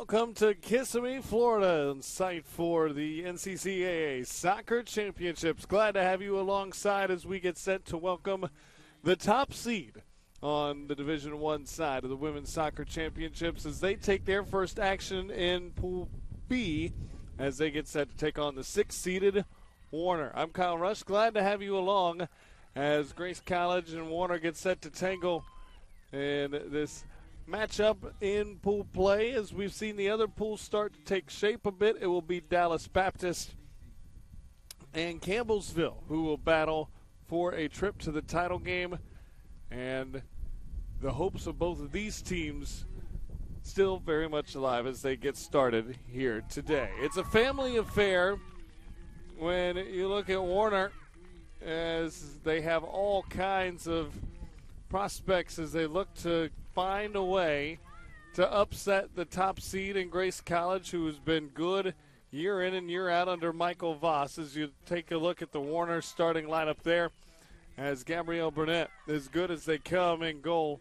Welcome to Kissimmee, Florida, on site for the NCCAA Soccer Championships. Glad to have you alongside as we get set to welcome the top seed on the Division I side of the Women's Soccer Championships as they take their first action in Pool B as they get set to take on the sixth-seeded Warner. I'm Kyle Rush. Glad to have you along as Grace College and Warner get set to tangle in this matchup in pool play. As we've seen the other pools start to take shape a bit, it will be Dallas Baptist and Campbellsville who will battle for a trip to the title game, and the hopes of both of these teams still very much alive as they get started here today. It's a family affair when you look at Warner, as they have all kinds of prospects as they look to find a way to upset the top seed in Grace College, who has been good year in and year out under Michael Voss. As you take a look at the Warner starting lineup there, as Gabrielle Burnett, as good as they come in goal,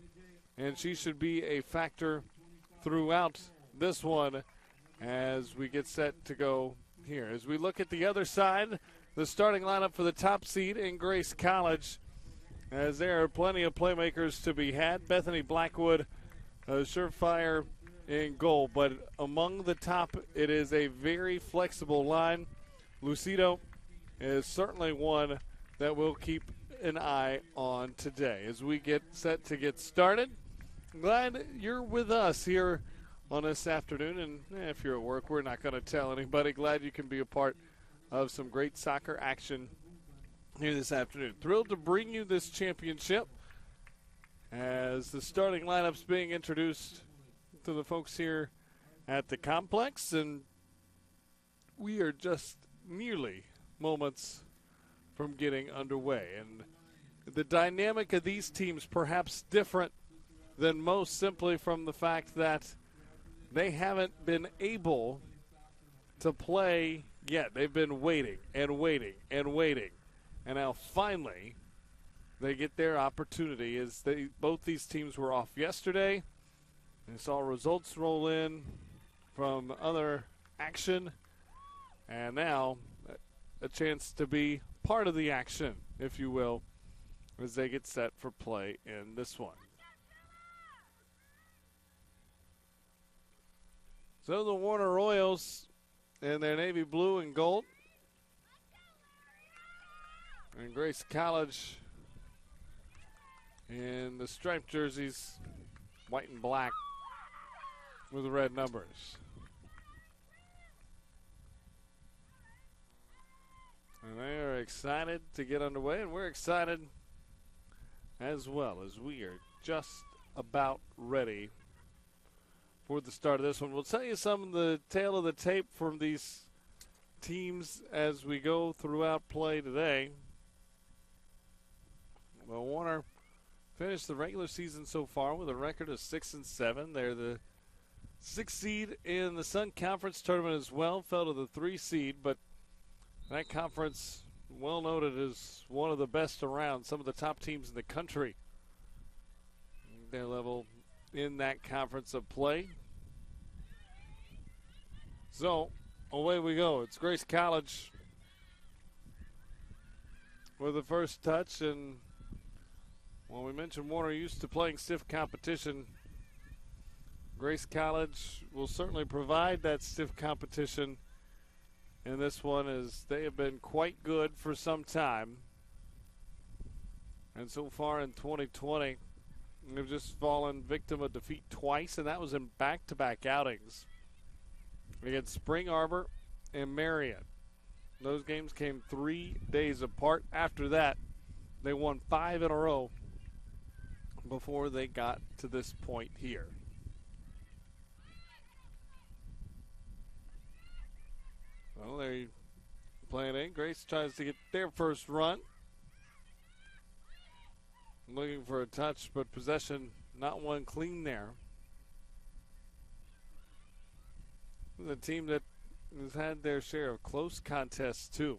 and she should be a factor throughout this one as we get set to go here. As we look at the other side, the starting lineup for the top seed in Grace College, as there are plenty of playmakers to be had. Bethany Blackwood, a surefire in goal, but among the top, it is a very flexible line. Lucido is certainly one that we'll keep an eye on today as we get set to get started. Glad you're with us here on this afternoon, and if you're at work, we're not going to tell anybody. Glad you can be a part of some great soccer action here this afternoon. Thrilled to bring you this championship as the starting lineup's being introduced to the folks here at the complex, and we are just merely moments from getting underway. And the dynamic of these teams perhaps different than most, simply from the fact that they haven't been able to play yet. They've been waiting and waiting and waiting. And now finally they get their opportunity as both these teams were off yesterday. And saw results roll in from other action. And now a chance to be part of the action, if you will, as they get set for play in this one. So the Warner Royals in their navy blue and gold, and Grace College in the striped jerseys, white and black with the red numbers. And they are excited to get underway, and we're excited as well, as we are just about ready for the start of this one. We'll tell you some of the tail of the tape from these teams as we go throughout play today. Well, Warner finished the regular season so far with a record of 6-7. They're the 6th seed in the Sun Conference tournament as well. Fell to the 3 seed, but that conference, well noted as one of the best around. Some of the top teams in the country, their level in that conference of play. So away we go. It's Grace College with the first touch, and when we mentioned Warner used to playing stiff competition, Grace College will certainly provide that stiff competition in this one, as they have been quite good for some time. And so far in 2020, they've just fallen victim of defeat twice, and that was in back-to-back outings against Spring Arbor and Marion. Those games came 3 days apart. After that, they won 5 in a row before they got to this point here. Well, they're playing in. Grace tries to get their first run. Looking for a touch, but possession not one clean there. The team that has had their share of close contests too.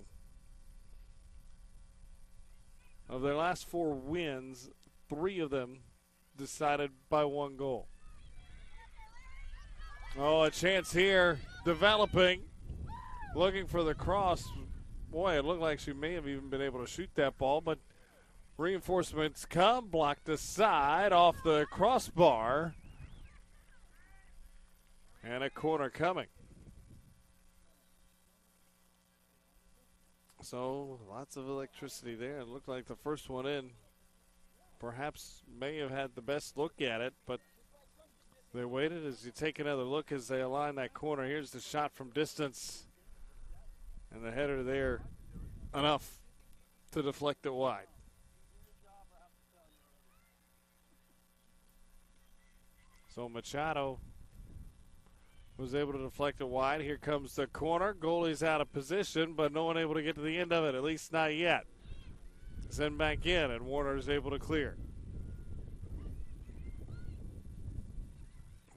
Of their last 4 wins, 3 of them decided by 1 goal. Oh, a chance here developing. Looking for the cross. Boy, it looked like she may have even been able to shoot that ball, but reinforcements come, blocked aside off the crossbar. And a corner coming. So lots of electricity there. It looked like the first one in perhaps may have had the best look at it, but they waited as you take another look as they align that corner. Here's the shot from distance. And the header there, enough to deflect it wide. So Machado was able to deflect it wide. Here comes the corner. Goalie's out of position, but no one able to get to the end of it, at least not yet. Send back in, and Warner's able to clear.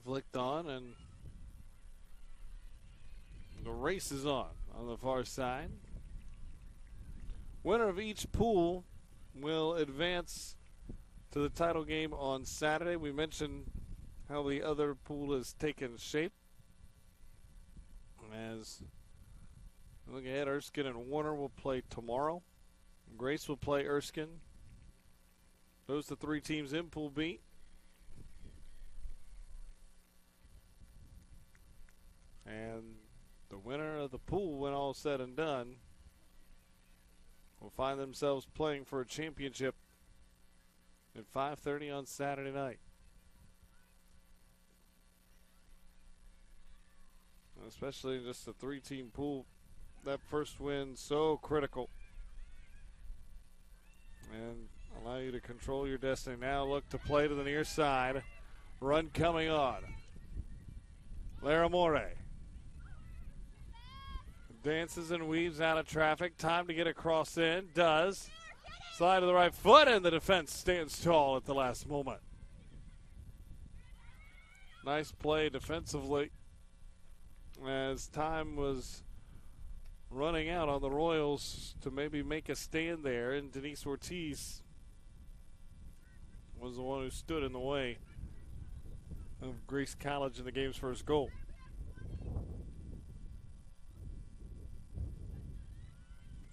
Flicked on, and the race is on the far side. Winner of each pool will advance to the title game on Saturday. We mentioned how the other pool has taken shape. As look ahead, Erskine and Warner will play tomorrow. Grace will play Erskine. Those are the three teams in Pool B. And the winner of the pool, when all said and done, will find themselves playing for a championship at 5:30 on Saturday night. Especially just a three-team pool, that first win so critical. And allow you to control your destiny. Now look to play to the near side. Run coming on. Laramore dances and weaves out of traffic. Time to get a cross in. Does. Slide to the right foot, and the defense stands tall at the last moment. Nice play defensively, as time was running out on the Royals to maybe make a stand there, and Denise Ortiz was the one who stood in the way of Grace College in the game's first goal.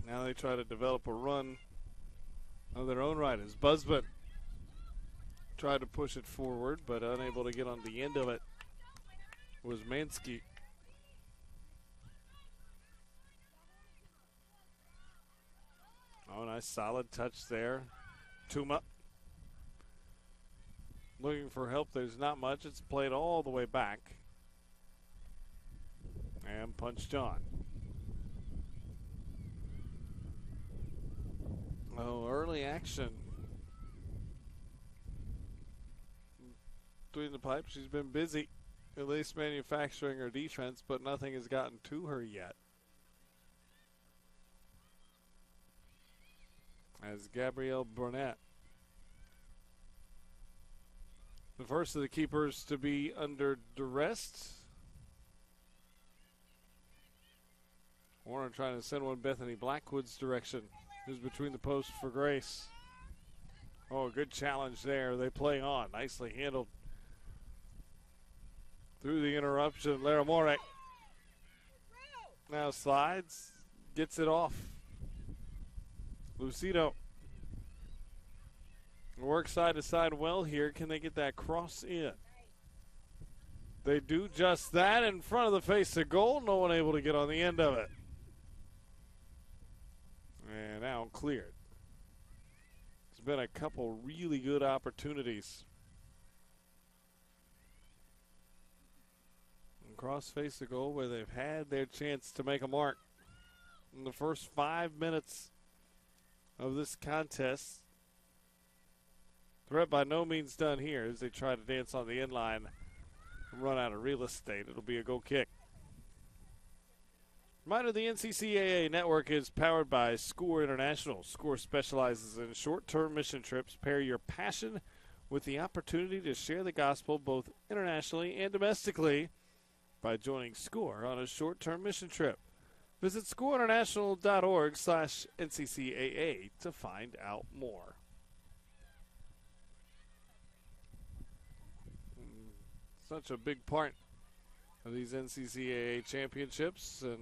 Now they try to develop a run of their own right as Busman tried to push it forward, but unable to get on the end of it was Mansky. Oh, nice solid touch there. Tuma looking for help. There's not much. It's played all the way back. And punched on. Oh, early action. Between the pipes, she's been busy, at least manufacturing her defense, but nothing has gotten to her yet. As Gabrielle Burnett, the first of the keepers to be under duress. Warner trying to send one Bethany Blackwood's direction. Who's between the posts for Grace. Oh, good challenge there. They play on. Nicely handled. Through the interruption, Laramore now slides, gets it off. Lucido works side to side well here. Can they get that cross in? They do just that in front of the face of goal. No one able to get on the end of it. And now cleared. There's been a couple really good opportunities. And cross face of goal where they've had their chance to make a mark. In the first 5 minutes of this contest, threat by no means done here as they try to dance on the end line and run out of real estate. It'll be a goal kick. Reminder, the NCCAA network is powered by SCORE International. SCORE specializes in short-term mission trips. Pair your passion with the opportunity to share the gospel both internationally and domestically by joining SCORE on a short-term mission trip. Visit scoreinternational.org/NCCAA to find out more. Such a big part of these NCCAA championships, and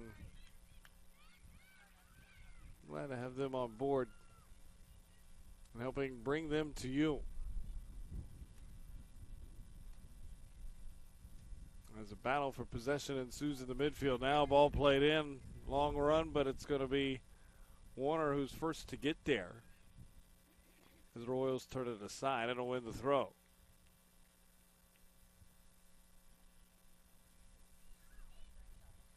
glad to have them on board and helping bring them to you. As a battle for possession ensues in the midfield. Now ball played in, long run, but it's going to be Warner who's first to get there. As the Royals turn it aside and will win the throw.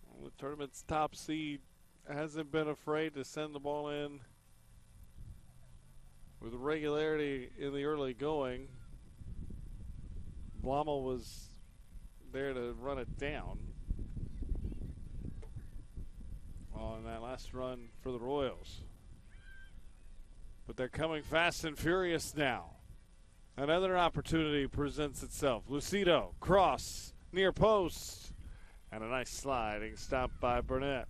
Well, the tournament's top seed hasn't been afraid to send the ball in with regularity in the early going. Blommel was there to run it down on that last run for the Royals. But they're coming fast and furious now. Another opportunity presents itself. Lucido, cross, near post, and a nice sliding stop by Burnett.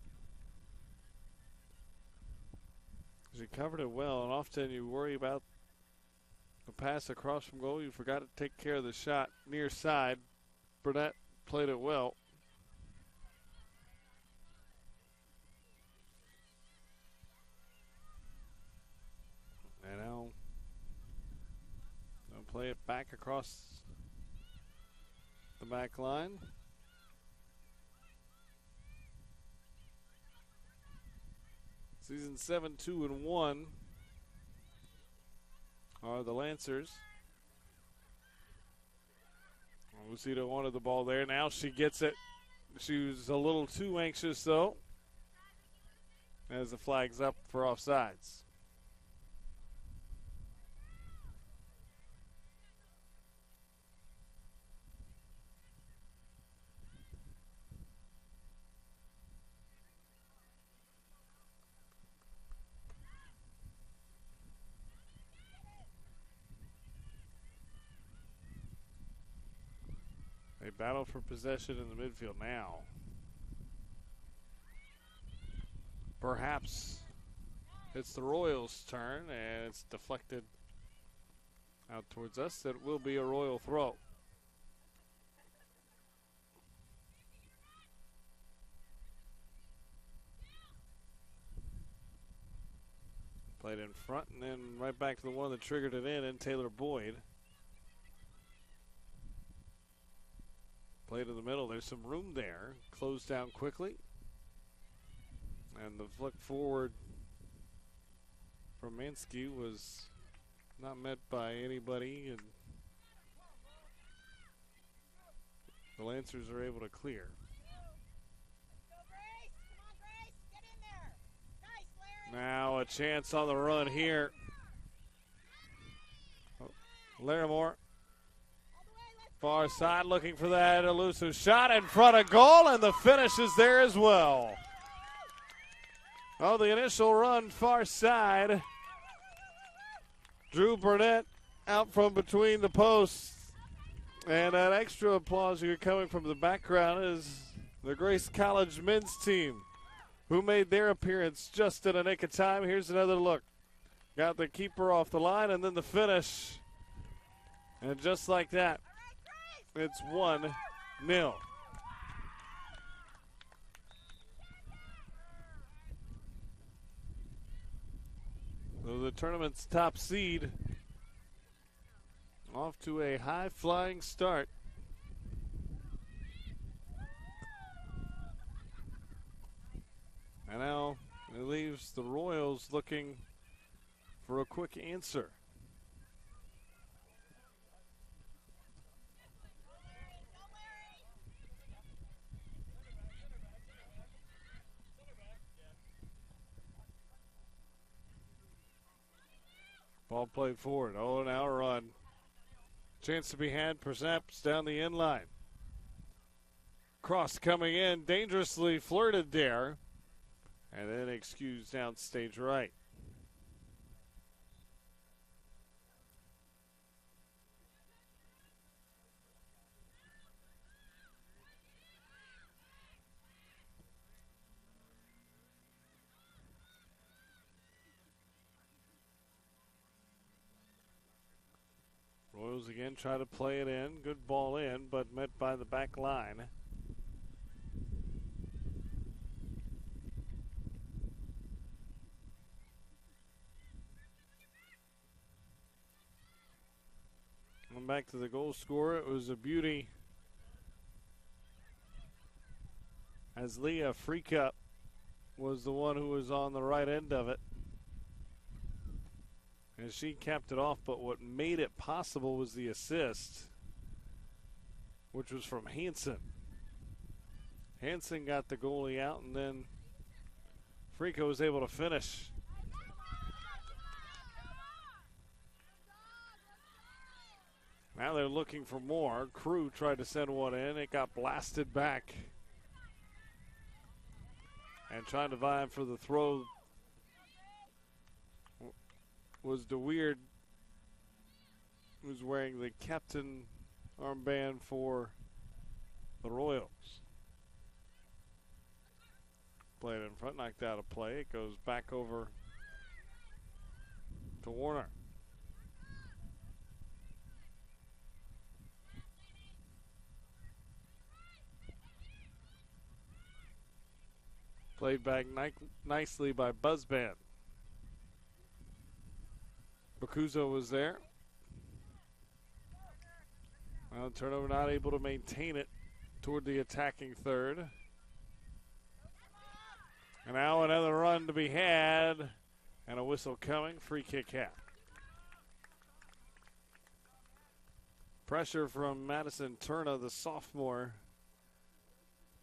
He covered it well, and often you worry about the pass across from goal. You forgot to take care of the shot near side. Burnett played it well. And now they'll play it back across the back line. Season 7, 2-1 are the Lancers. Lucido wanted the ball there. Now she gets it. She was a little too anxious, though, as the flag's up for offsides. They battle for possession in the midfield now. Perhaps it's the Royals' turn, and it's deflected out towards us. It will be a Royal throw. Played in front, and then right back to the one that triggered it in Taylor Boyd. Played in the middle. There's some room there. Closed down quickly. And the flick forward from Mansky was not met by anybody. And the Lancers are able to clear. Now a chance on the run here. Larimore. Far side looking for that elusive shot in front of goal, and the finish is there as well. Oh, the initial run far side. Drew Burnett out from between the posts. And that extra applause you're coming from the background is the Grace College men's team, who made their appearance just in a nick of time. Here's another look. Got the keeper off the line, and then the finish. And just like that, it's 1-0. So the tournament's top seed off to a high-flying start. And now it leaves the Royals looking for a quick answer. Ball played forward. Oh, now a run. Chance to be had, perhaps down the end line. Cross coming in, dangerously flirted there. And then excused down stage right. Royals again try to play it in. Good ball in, but met by the back line. come back to the goal scorer. It was a beauty as Leah Freakup was the one who was on the right end of it. And she capped it off, but what made it possible was the assist, which was from Hansen. Hansen got the goalie out, and then Freakup was able to finish. Now they're looking for more. Crew tried to send one in. It got blasted back. And trying to vie for the throw was DeWeird, who's wearing the captain armband for the Royals. Played in front, knocked out a play. It goes back over to Warner. Played back nicely by Buzzband. Bakuzo was there. Well, turnover, not able to maintain it toward the attacking third. And now another run to be had. And a whistle coming. Free kick out. Pressure from Madison Turner, the sophomore.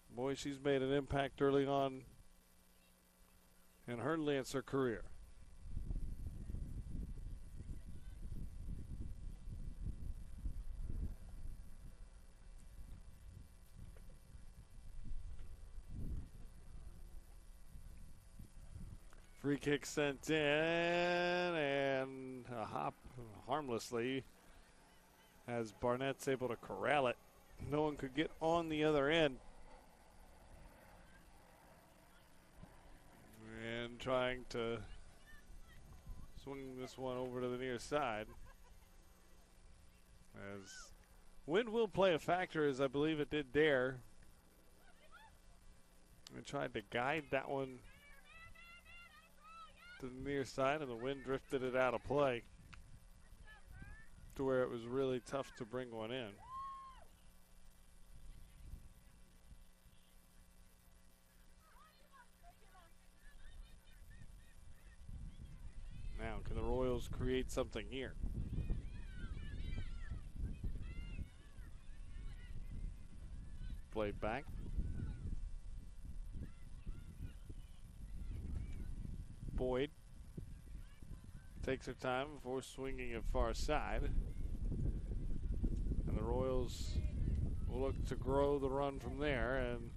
Boy, she's made an impact early on in her Lancer career. Free kick sent in, and a hop harmlessly as Barnett's able to corral it. No one could get on the other end. And trying to swing this one over to the near side. As wind will play a factor, as I believe it did there. And tried to guide that one to the near side, and the wind drifted it out of play to where it was really tough to bring one in. Now, can the Royals create something here? Played back. Boyd takes her time before swinging it far side. And the Royals will look to grow the run from there, and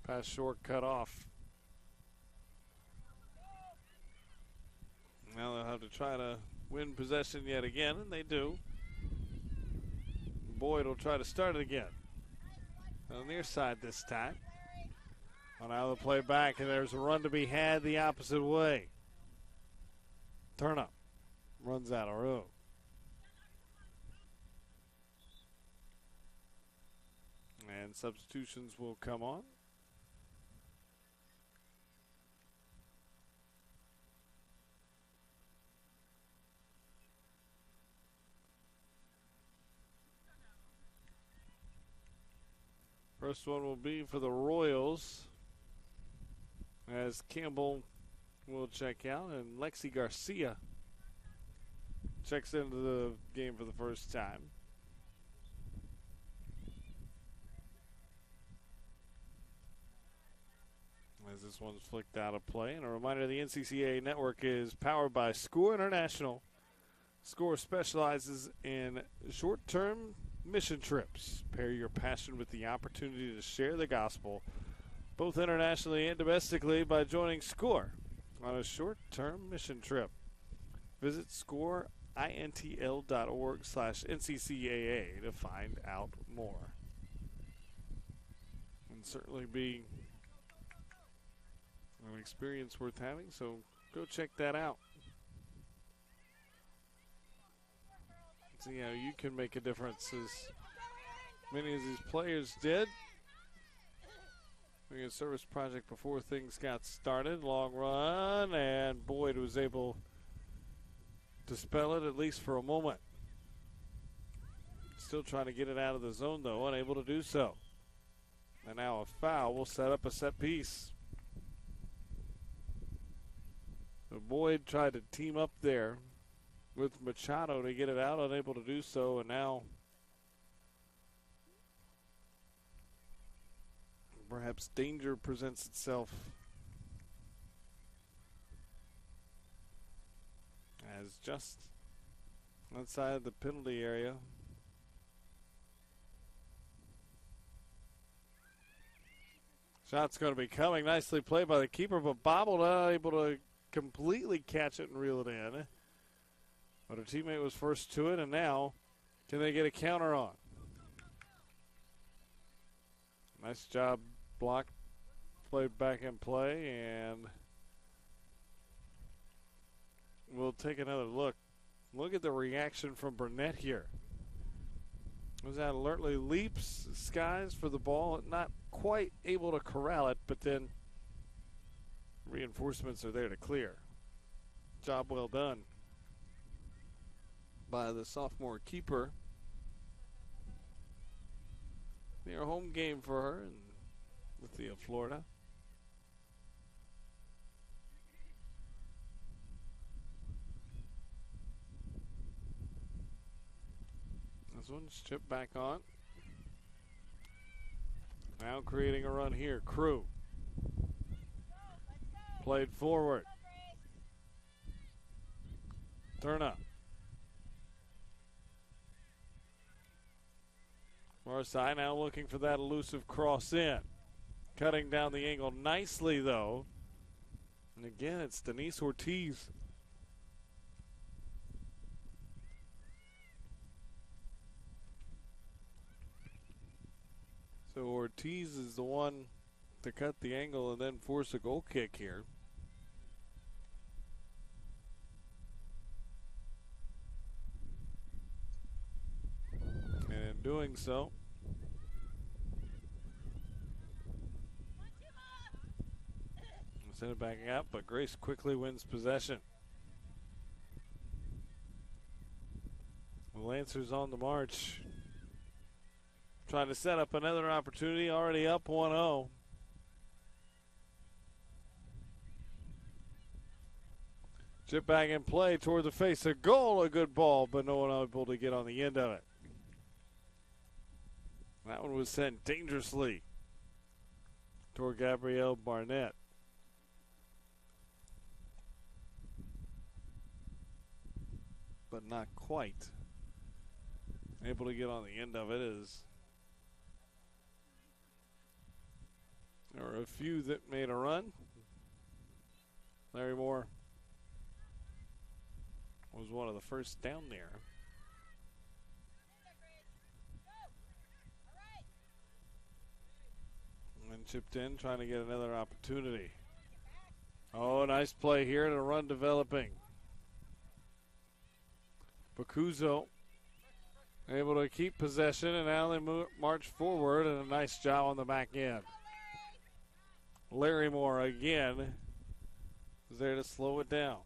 pass short, cut off. Now they'll have to try to win possession yet again, and they do. Boyd will try to start it again. On the near side this time. Well, now the play back, and there's a run to be had the opposite way. Turn up. Runs out of room. And substitutions will come on. First one will be for the Royals, as Campbell will check out, and Lexi Garcia checks into the game for the first time. As this one's flicked out of play. And a reminder, the NCCAA network is powered by SCORE International. SCORE specializes in short-term mission trips. Pair your passion with the opportunity to share the gospel, both internationally and domestically, by joining SCORE on a short-term mission trip. Visit scoreintl.org/NCCAA to find out more. And certainly be an experience worth having, so go check that out. See how you can make a difference, as many as these players did. Doing a service project before things got started. Long run, and Boyd was able to spell it, at least for a moment. Still trying to get it out of the zone, though, unable to do so. And now a foul will set up a set piece. Boyd tried to team up there with Machado to get it out, unable to do so, and now perhaps danger presents itself as just outside the penalty area. Shot's going to be coming. Nicely played by the keeper, but bobbled, unable to completely catch it and reel it in. But her teammate was first to it, and now can they get a counter on? Nice job, block, played back in play, and we'll take another look. Look at the reaction from Burnett here. Was that alertly leaps skies for the ball, not quite able to corral it, but then reinforcements are there to clear. Job well done by the sophomore keeper. Near home game for her in Lithia, Florida. This one's chipped back on. Now creating a run here. Crew. Played forward. Turn up. Far side now looking for that elusive cross in. Cutting down the angle nicely though. And again, it's Denise Ortiz. So Ortiz is the one to cut the angle and then force a goal kick here. And in doing so, send it back out, but Grace quickly wins possession. The Lancers on the march. Trying to set up another opportunity, already up 1-0. Chip back in play toward the face of goal, a good ball, but no one able to get on the end of it. That one was sent dangerously toward Gabrielle Barnett. But not quite able to get on the end of it, as there were a few that made a run. Larry Moore was one of the first down there. And then chipped in, trying to get another opportunity. Oh, nice play here and a run developing. Bacuzzo able to keep possession, and now they march forward, and a nice job on the back end. Larry Moore again is there to slow it down.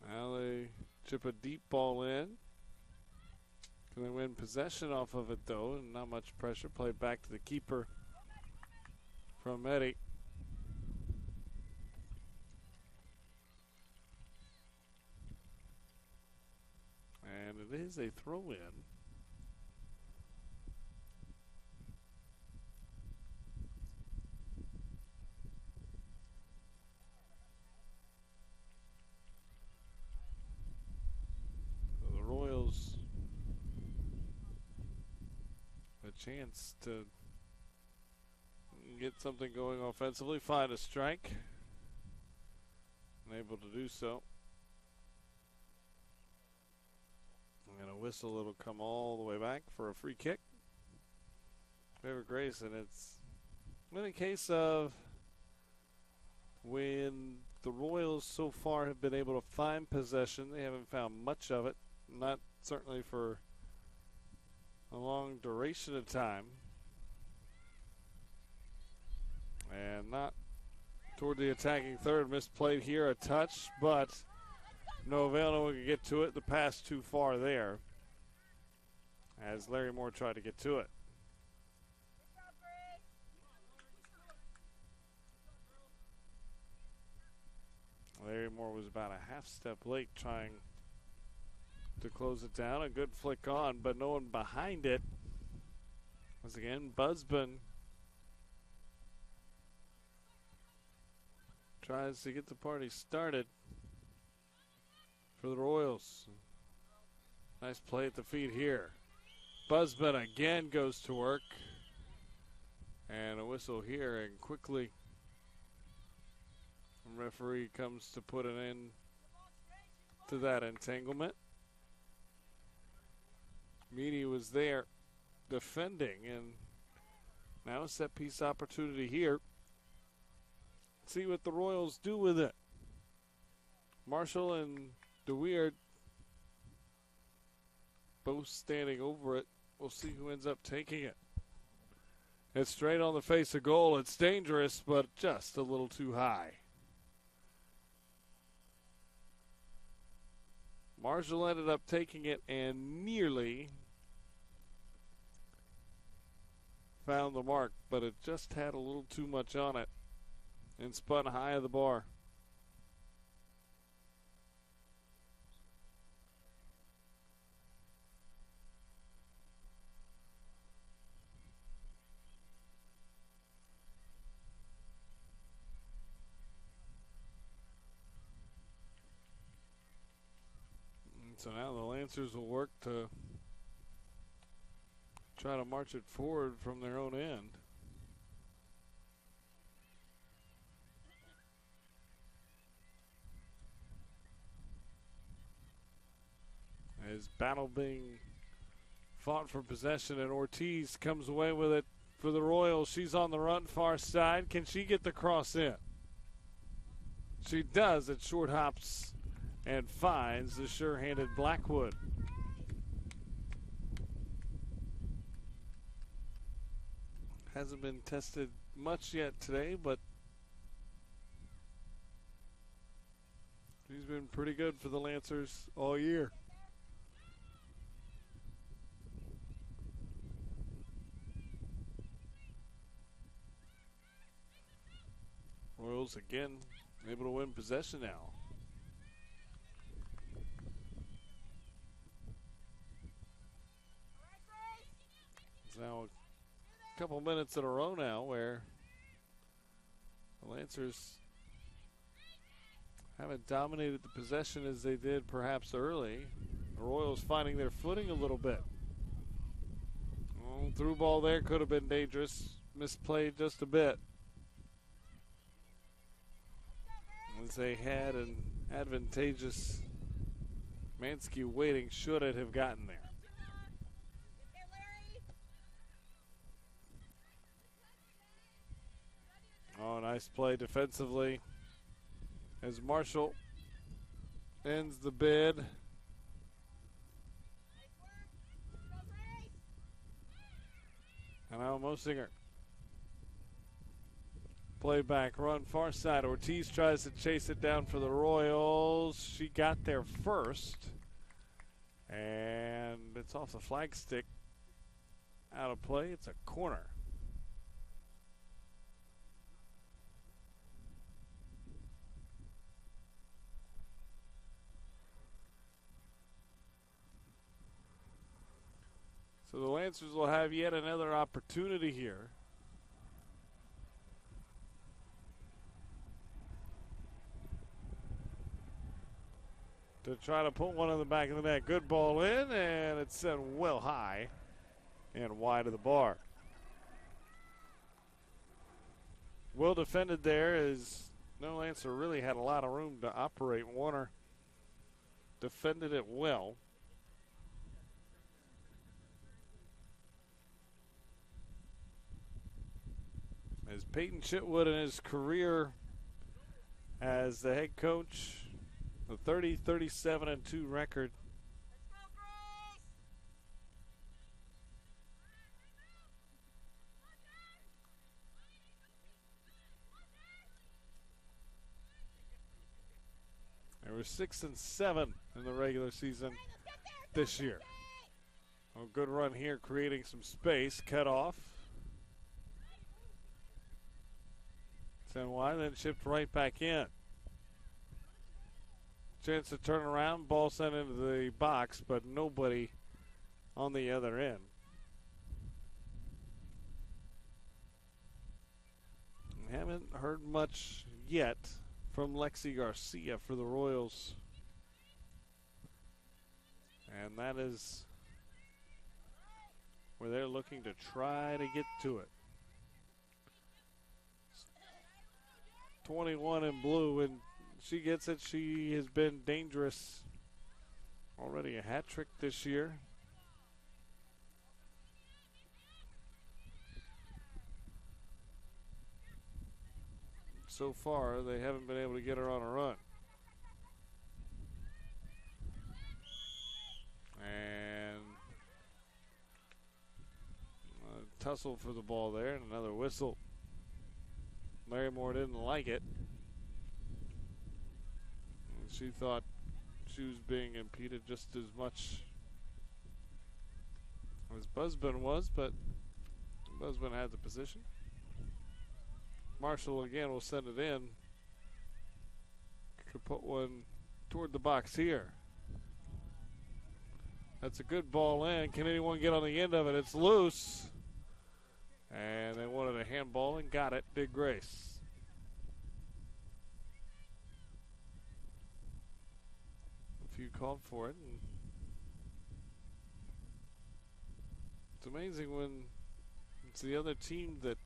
Now they chip a deep ball in. Can they win possession off of it, though? And not much pressure. Played back to the keeper from Eddie. And it is a throw-in. The Royals a chance to get something going offensively, find a strike. Unable to do so. And a whistle, it'll come all the way back for a free kick. Favor Grace, and it's been a case of when the Royals so far have been able to find possession, they haven't found much of it, not certainly for a long duration of time. And not toward the attacking third, misplayed here, a touch, but No avail, no one could get to it. The pass too far there as Larry Moore tried to get to it. Larry Moore was about a half step late trying to close it down. A good flick on, but no one behind it. Once again, Busbin tries to get the party started for the Royals. Nice play at the feet here. Busbin again goes to work. And a whistle here, and quickly the referee comes to put an end to that entanglement. Meany was there defending, and now a set piece opportunity here. See what the Royals do with it. Marshall and DeWeert both standing over it. We'll see who ends up taking it. It's straight on the face of goal. It's dangerous, but just a little too high. Marshall ended up taking it and nearly found the mark, but it just had a little too much on it and spun high of the bar. So now the Lancers will work to try to march it forward from their own end. As battle being fought for possession, and Ortiz comes away with it for the Royals. She's on the run far side. Can she get the cross in? She does. It short hops and finds the sure-handed Blackwood. Hasn't been tested much yet today, but he's been pretty good for the Lancers all year. Royals again able to win possession now. It's now a couple minutes in a row now where the Lancers haven't dominated the possession as they did perhaps early. The Royals finding their footing a little bit. Oh, through ball there could have been dangerous. Misplayed just a bit. As they had an advantageous Mansky waiting, should it have gotten there. Oh, nice play defensively as Marshall ends the bid. And now Mosinger. Play back, run far side. Ortiz tries to chase it down for the Royals. She got there first. And it's off the flag stick. Out of play. It's a corner. So the Lancers will have yet another opportunity here. To try to put one in the back of the net. Good ball in, and it's sent well high and wide of the bar. Well defended there, as no Lancer really had a lot of room to operate. Warner defended it well. As Peyton Chitwood in his career as the head coach, the 30-37-2 record. They were 6-7 in the regular season this year. A good run here, creating some space. Cut off. Sent wide, then shipped right back in. Chance to turn around. Ball sent into the box, but nobody on the other end. Haven't heard much yet from Lexi Garcia for the Royals. And that is where they're looking to try to get to it. 21 in blue, and she gets it. She has been dangerous. Already a hat trick this year. So far, they haven't been able to get her on a run. And a tussle for the ball there, and another whistle. Marymore didn't like it. She thought she was being impeded just as much as Busbin was, but Busbin had the position. Marshall again will send it in. Could put one toward the box here. That's a good ball in. Can anyone get on the end of it? It's loose. And they wanted a handball and got it. Did Grace. A few called for it. And it's amazing when it's the other team that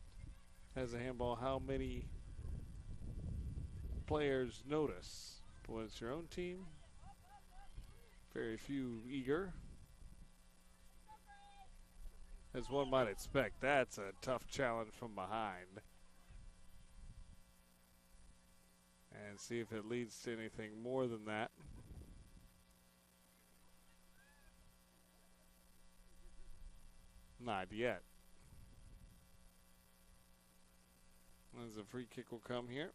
has a handball, how many players notice. But when it's your own team, very few eager. As one might expect, that's a tough challenge from behind. And see if it leads to anything more than that. Not yet. As a free kick will come here.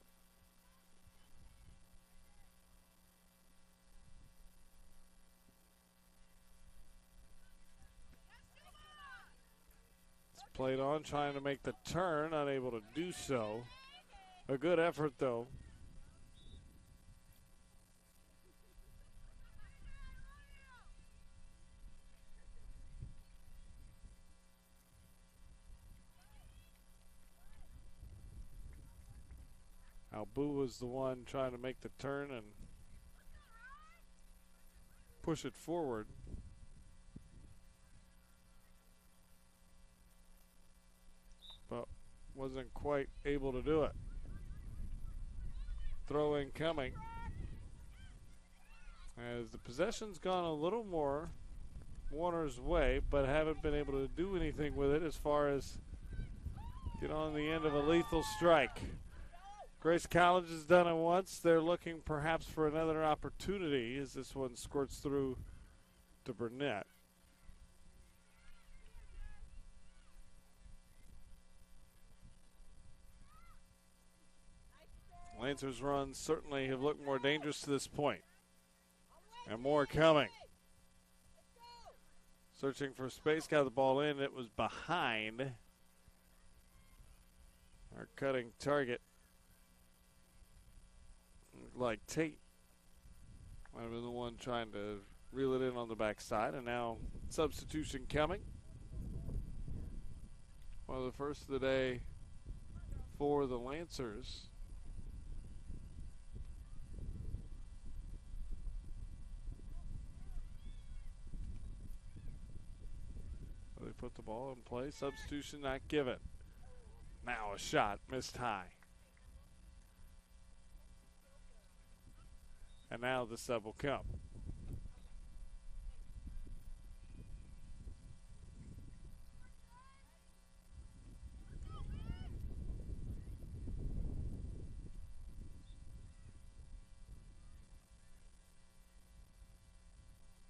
It's played on, trying to make the turn, unable to do so. A good effort, though. Albu was the one trying to make the turn and push it forward. But wasn't quite able to do it. Throw in coming. As the possession's gone a little more Warner's way, but haven't been able to do anything with it as far as get on the end of a lethal strike. Grace College has done it once. They're looking perhaps for another opportunity as this one squirts through to Burnett. Lancers' runs certainly have looked more dangerous to this point. And more coming. Searching for space, got the ball in. It was behind our cutting target. Like Tate might have been the one trying to reel it in on the backside, and now substitution coming. One of the first of the day for the Lancers. They put the ball in play. Substitution not given. Now a shot missed high. And now the sub will come.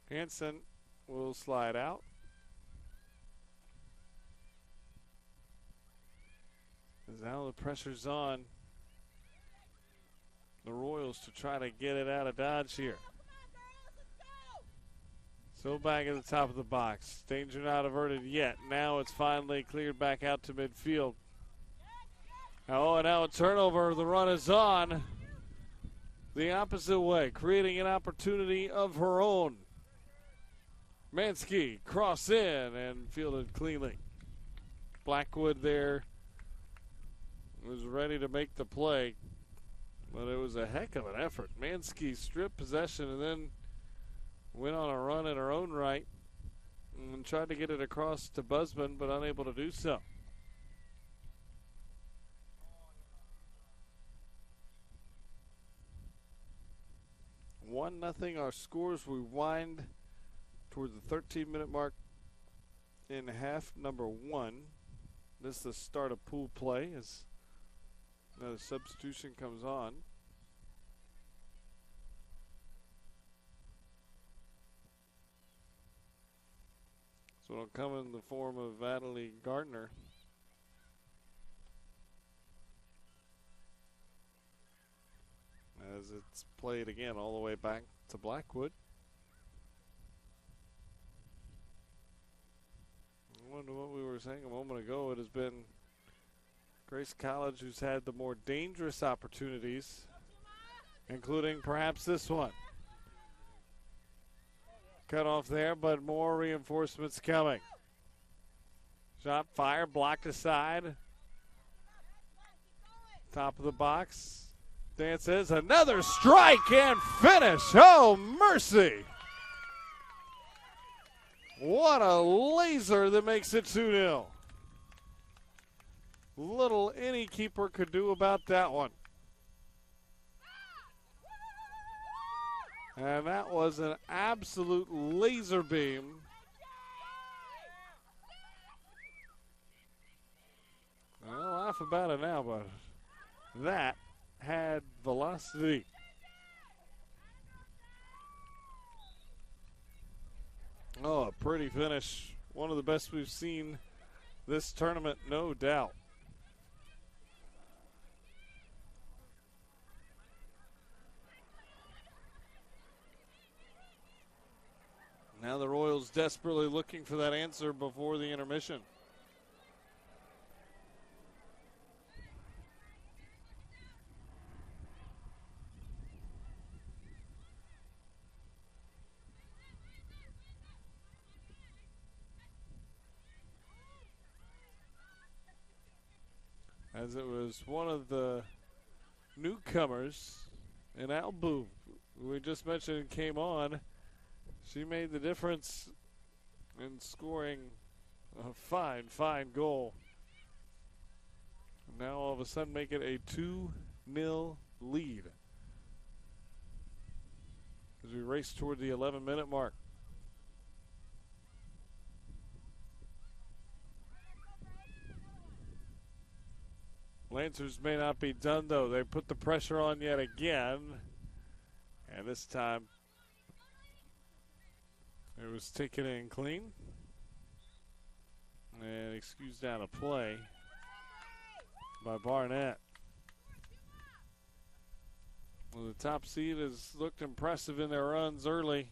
Hanson will slide out. As now the pressure's on the Royals to try to get it out of Dodge here. So back at the top of the box. Danger not averted yet. Now it's finally cleared back out to midfield. Oh, and now a turnover. The run is on the opposite way, creating an opportunity of her own. Mansky cross in and fielded cleanly. Blackwood there was ready to make the play, but it was a heck of an effort. Mansky stripped possession and then went on a run in her own right and tried to get it across to Busman, but unable to do so. One nothing. Our scores, we wind toward the 13-minute mark in half number one. This is the start of pool play as another substitution comes on. So it'll come in the form of Adelie Gardner. As it's played again all the way back to Blackwood. I wonder what we were saying a moment ago. It has been Grace College who's had the more dangerous opportunities, including perhaps this one. Cut off there, but more reinforcements coming. Shot fired, blocked aside. Top of the box. Dan says another strike and finish. Oh, mercy. What a laser that makes it 2-0. Little any keeper could do about that one. And that was an absolute laser beam. I'll laugh about it now, but that had velocity. Oh, a pretty finish. One of the best we've seen this tournament, no doubt. Now the Royals desperately looking for that answer before the intermission. As it was one of the newcomers in Albu, who we just mentioned came on. She made the difference in scoring a fine, fine goal. Now all of a sudden make it a 2-0 lead as we race toward the 11-minute mark. Lancers may not be done, though. They put the pressure on yet again. And this time, it was taken in clean. And excused out of play by Barnett. Well, the top seed has looked impressive in their runs early.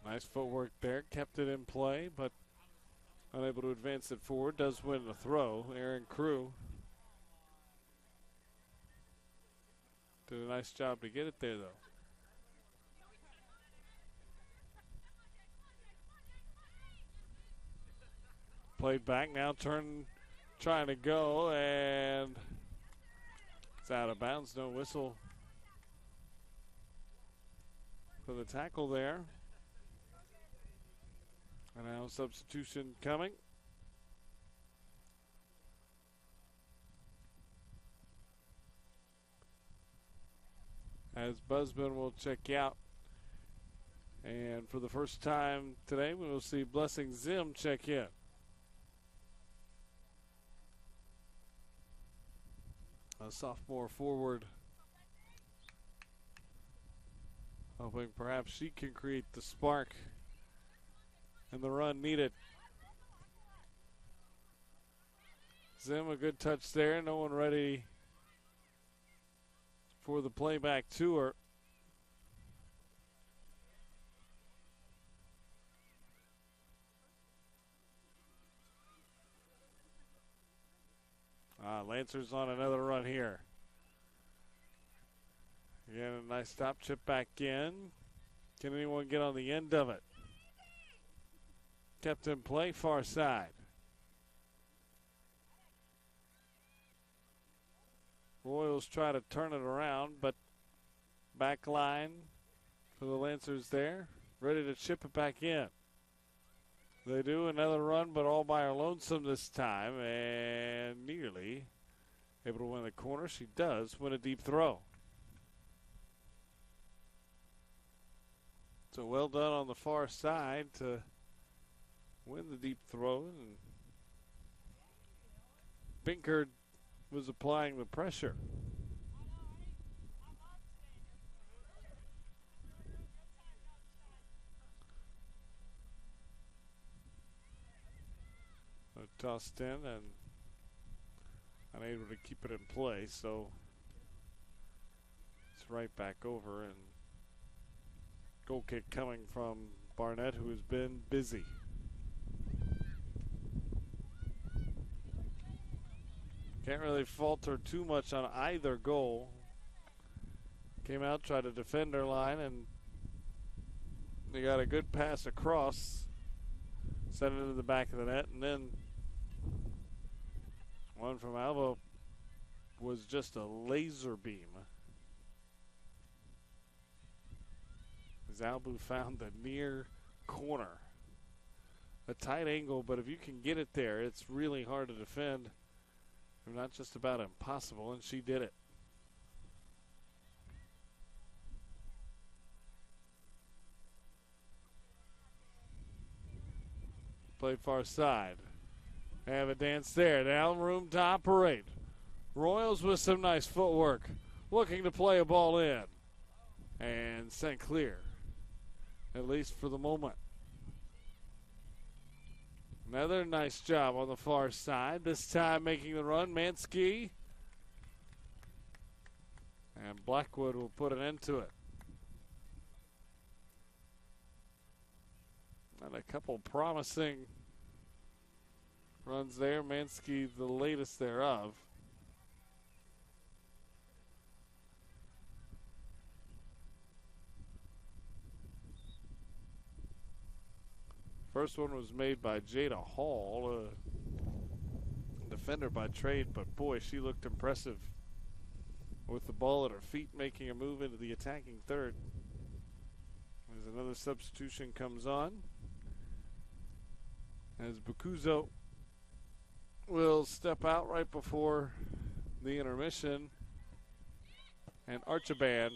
Nice footwork there, kept it in play, but unable to advance it forward. Does win the throw. Aaron Crew did a nice job to get it there, though. Played back, now trying to go, and it's out of bounds. No whistle for the tackle there. And now substitution coming. As Busman will check out. And for the first time today, we will see Blessing Zim check in. sophomore forward. Hoping perhaps she can create the spark and the run needed. Zim, a good touch there. No one ready for the playback to her. Lancers on another run here. Again, a nice stop, chip back in. Can anyone get on the end of it? Kept in play, far side. Royals try to turn it around, but back line for the Lancers there. Ready to chip it back in. They do another run, but all by her lonesome this time, and nearly able to win the corner. She does win a deep throw. So well done on the far side to win the deep throw. And Binkard was applying the pressure. Tossed in and unable to keep it in play, so it's right back over, and goal kick coming from Barnett, who has been busy. Can't really falter too much on either goal. Came out, tried to defend her line, and they got a good pass across, sent it into the back of the net, and then one from Alba was just a laser beam. As Albu found the near corner. A tight angle, but if you can get it there, it's really hard to defend. If not just about impossible, and she did it. Played far side. Have a dance there. Now room to operate. Royals with some nice footwork. Looking to play a ball in. And sent clear. At least for the moment. Another nice job on the far side. This time making the run. Mansky. And Blackwood will put an end to it. And a couple promising runs there. Mansky, the latest thereof. First one was made by Jada Hall, a defender by trade, but boy, she looked impressive with the ball at her feet, making a move into the attacking third. As another substitution comes on, as Bakuzo will step out right before the intermission, and Archibald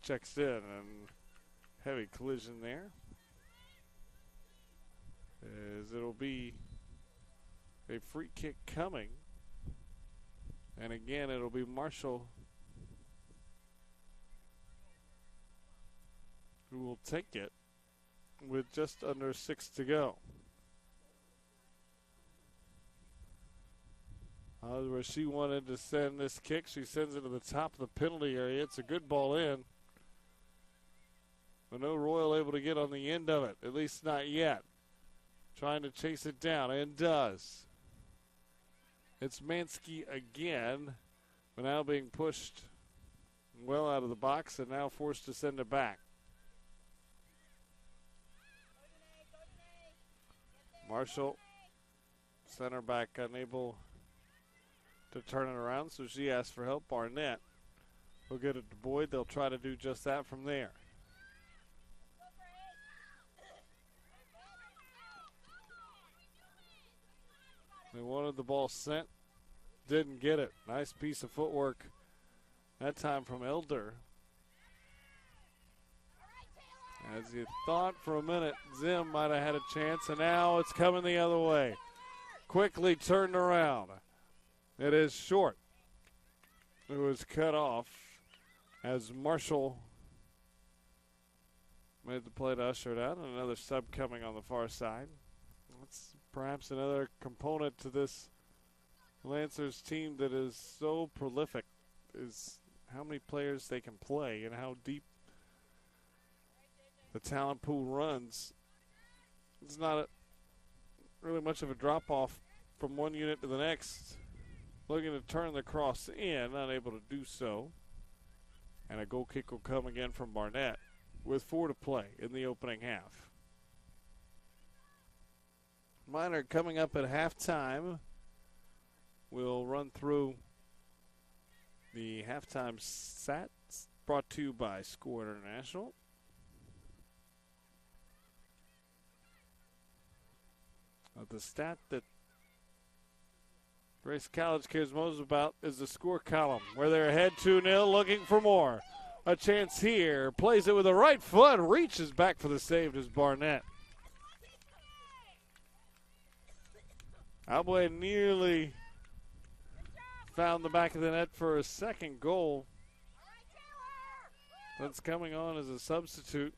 checks in, and heavy collision there, as it'll be a free kick coming, and again it'll be Marshall who will take it with just under 6 to go. Where she wanted to send this kick, she sends it to the top of the penalty area. It's a good ball in, but no Royal able to get on the end of it, at least not yet. Trying to chase it down, and does. It's Mansky again, but now being pushed well out of the box and now forced to send it back. Marshall, center back, unable to turn it around, so she asks for help. Barnett will get it to Boyd. They'll try to do just that from there. They wanted the ball sent, didn't get it. Nice piece of footwork, that time from Elder. As you thought for a minute, Zim might have had a chance, and now it's coming the other way. Quickly turned around. It is short. It was cut off as Marshall made the play to usher it out, and another sub coming on the far side. That's perhaps another component to this Lancers team that is so prolific, is how many players they can play and how deep the talent pool runs. It's not really much of a drop-off from one unit to the next. Looking to turn the cross in, unable to do so. And a goal kick will come again from Barnett with 4 to play in the opening half. Minor coming up at halftime. We'll run through the halftime stats brought to you by Score International. The stat that Grace College cares most about is the score column, where they're ahead 2-0, looking for more. A chance here, plays it with the right foot, reaches back for the save as Barnett. Alboy nearly found the back of the net for a second goal. That's coming on as a substitute.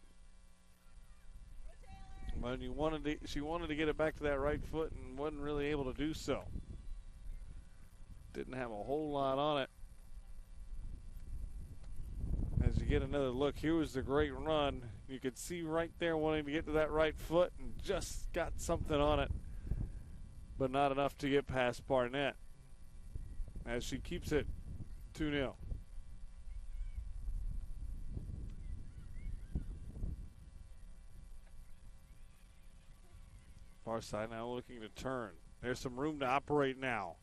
But she wanted to get it back to that right foot and wasn't really able to do so. Didn't have a whole lot on it. As you get another look, here was the great run. You could see right there wanting to get to that right foot and just got something on it, but not enough to get past Barnett as she keeps it 2-0. Far side now looking to turn. There's some room to operate now.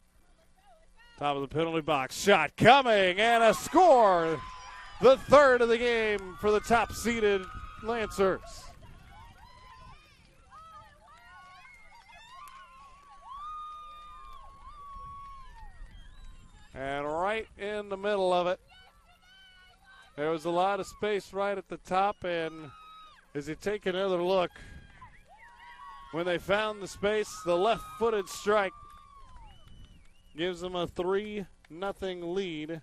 Top of the penalty box. Shot coming and a score. The third of the game for the top-seeded Lancers. And right in the middle of it, there was a lot of space right at the top, and as you take another look, when they found the space, the left-footed strike gives them a 3-0 lead.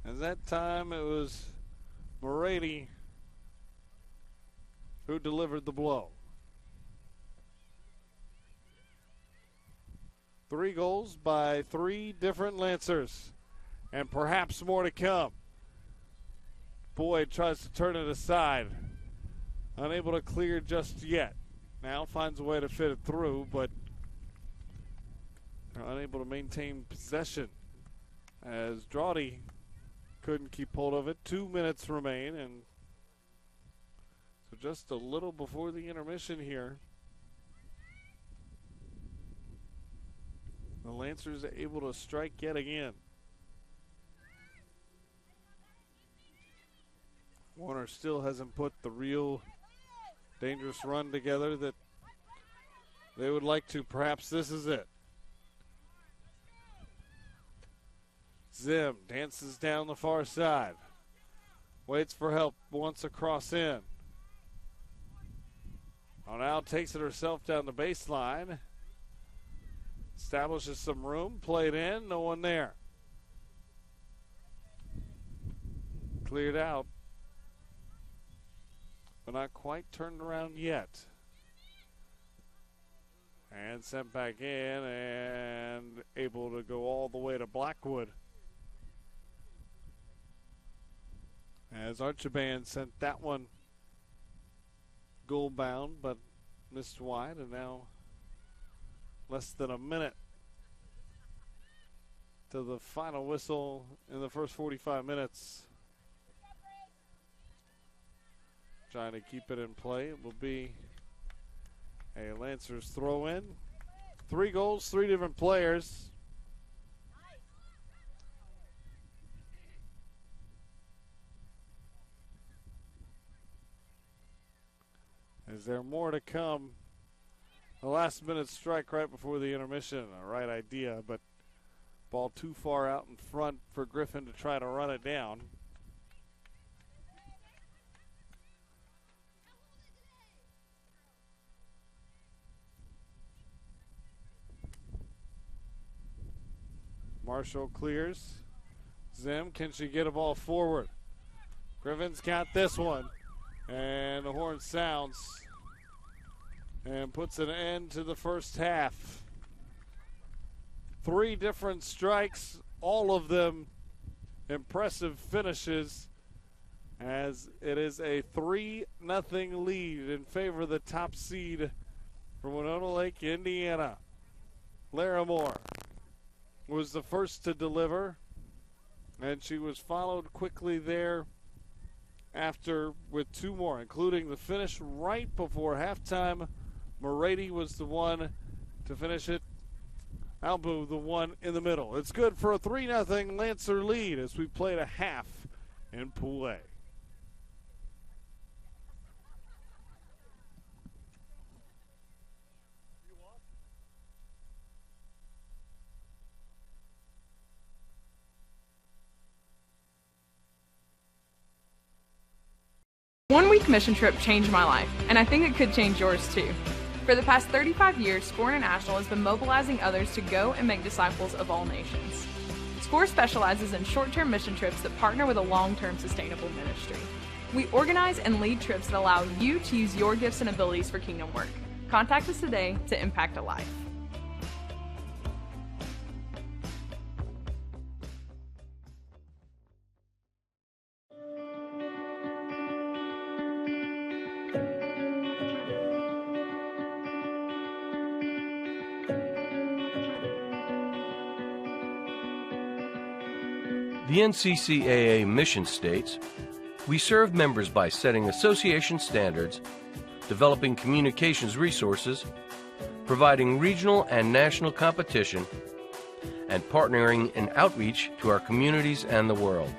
And that time it was Morady who delivered the blow. 3 goals by 3 different Lancers, and perhaps more to come. Boyd tries to turn it aside. Unable to clear just yet. Now finds a way to fit it through, but unable to maintain possession as Drawdy couldn't keep hold of it. 2 minutes remain, and so just a little before the intermission here, the Lancers are able to strike yet again. Warner still hasn't put the real dangerous run together that they would like to. Perhaps this is it. Zim dances down the far side. Waits for help, wants a cross in. Now takes it herself down the baseline. Establishes some room, played in, no one there. Cleared out, but not quite turned around yet. And sent back in and able to go all the way to Blackwood. As Archibald sent that one goal bound, but missed wide, and now less than a minute to the final whistle in the first 45 minutes. Trying to keep it in play. It will be a Lancers throw in. 3 goals, 3 different players. Is there more to come? The last minute strike right before the intermission, a right idea, but ball too far out in front for Griffin to try to run it down. Marshall clears. Zim, can she get a ball forward? Griffin's got this one. And the horn sounds and puts an end to the first half. 3 different strikes, all of them impressive finishes, as it is a 3-0 lead in favor of the top seed from Winona Lake, Indiana. Larimore was the first to deliver, and she was followed quickly there after with 2 more, including the finish right before halftime. Morady was the one to finish it. Albu the one in the middle. It's good for a 3-0 Lancer lead as we played a half in Pool A. One-week mission trip changed my life, and I think it could change yours too. For the past 35 years, SCORE International has been mobilizing others to go and make disciples of all nations. SCORE specializes in short-term mission trips that partner with a long-term sustainable ministry. We organize and lead trips that allow you to use your gifts and abilities for kingdom work. Contact us today to impact a life. The NCCAA mission states, we serve members by setting association standards, developing communications resources, providing regional and national competition, and partnering in outreach to our communities and the world.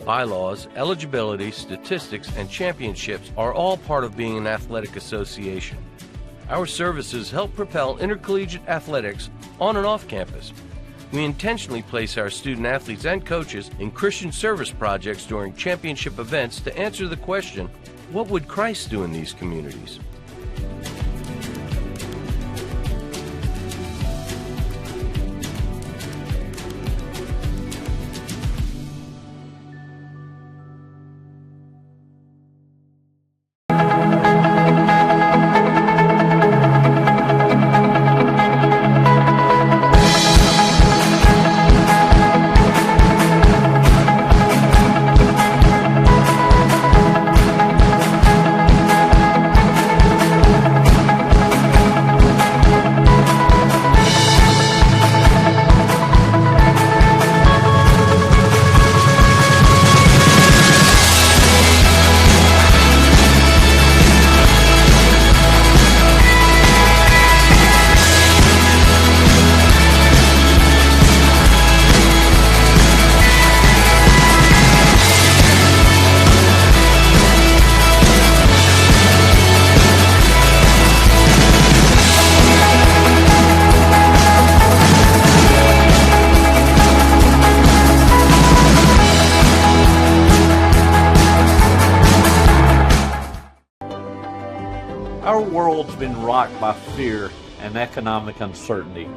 Bylaws, eligibility, statistics, and championships are all part of being an athletic association. Our services help propel intercollegiate athletics on and off campus. We intentionally place our student athletes and coaches in Christian service projects during championship events to answer the question, what would Christ do in these communities? Our world's been rocked by fear and economic uncertainty,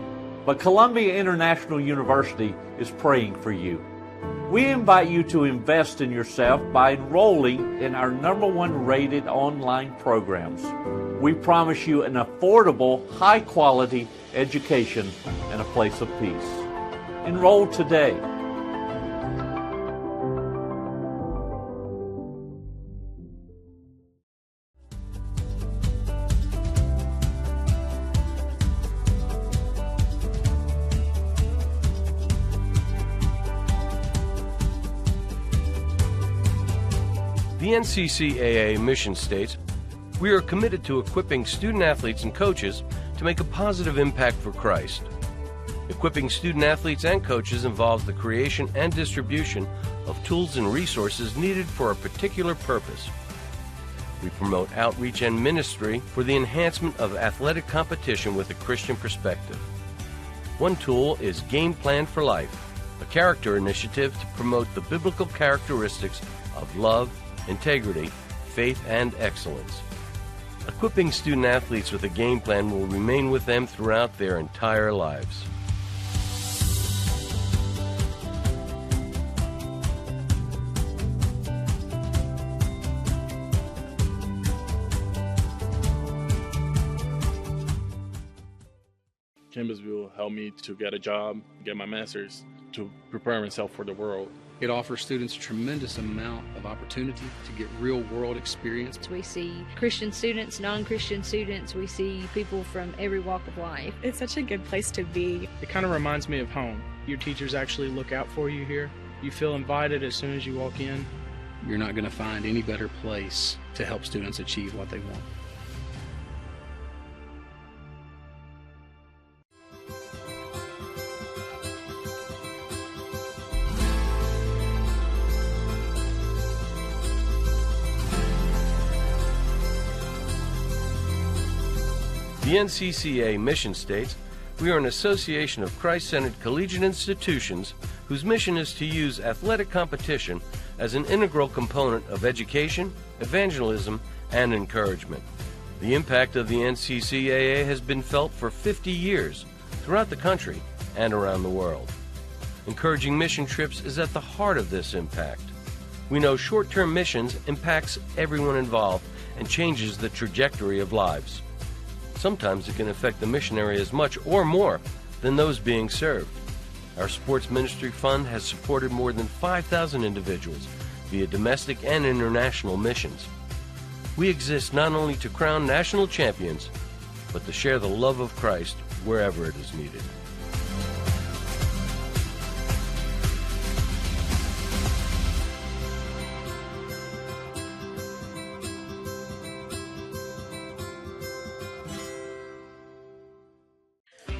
but Columbia International University is praying for you. We invite you to invest in yourself by enrolling in our #1 rated online programs. We promise you an affordable, high-quality education and a place of peace. Enroll today. The NCCAA mission states, we are committed to equipping student athletes and coaches to make a positive impact for Christ. Equipping student athletes and coaches involves the creation and distribution of tools and resources needed for a particular purpose. We promote outreach and ministry for the enhancement of athletic competition with a Christian perspective. One tool is Game Plan for Life, a character initiative to promote the biblical characteristics of love, integrity, faith, and excellence. Equipping student athletes with a game plan will remain with them throughout their entire lives. Columbus will help me to get a job, get my master's, to prepare myself for the world. It offers students a tremendous amount of opportunity to get real-world experience. We see Christian students, non-Christian students. We see people from every walk of life. It's such a good place to be. It kind of reminds me of home. Your teachers actually look out for you here. You feel invited as soon as you walk in. You're not going to find any better place to help students achieve what they want. The NCCAA mission states, "We are an association of Christ-centered collegiate institutions whose mission is to use athletic competition as an integral component of education, evangelism, and encouragement." The impact of the NCCAA has been felt for 50 years throughout the country and around the world. Encouraging mission trips is at the heart of this impact. We know short-term missions impacts everyone involved and changes the trajectory of lives. Sometimes it can affect the missionary as much or more than those being served. Our Sports Ministry Fund has supported more than 5,000 individuals via domestic and international missions. We exist not only to crown national champions, but to share the love of Christ wherever it is needed.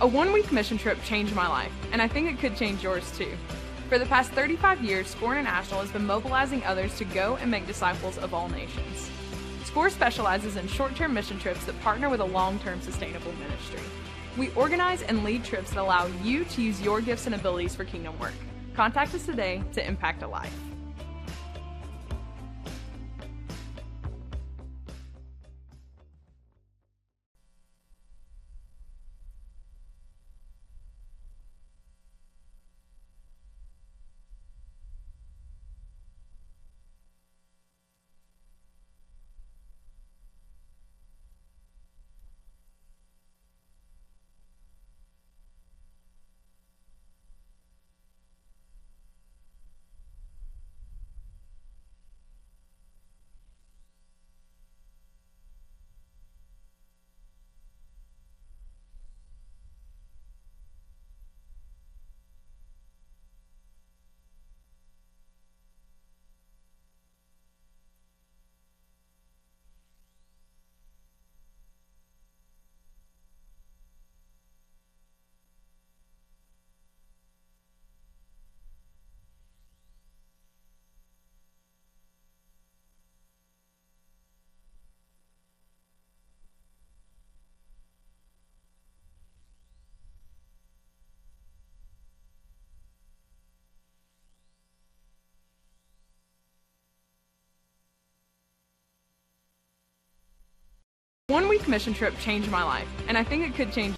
A one-week mission trip changed my life, and I think it could change yours too. For the past 35 years, SCORE International has been mobilizing others to go and make disciples of all nations. SCORE specializes in short-term mission trips that partner with a long-term sustainable ministry. We organize and lead trips that allow you to use your gifts and abilities for kingdom work. Contact us today to impact a life. One-week mission trip changed my life, and I think it could change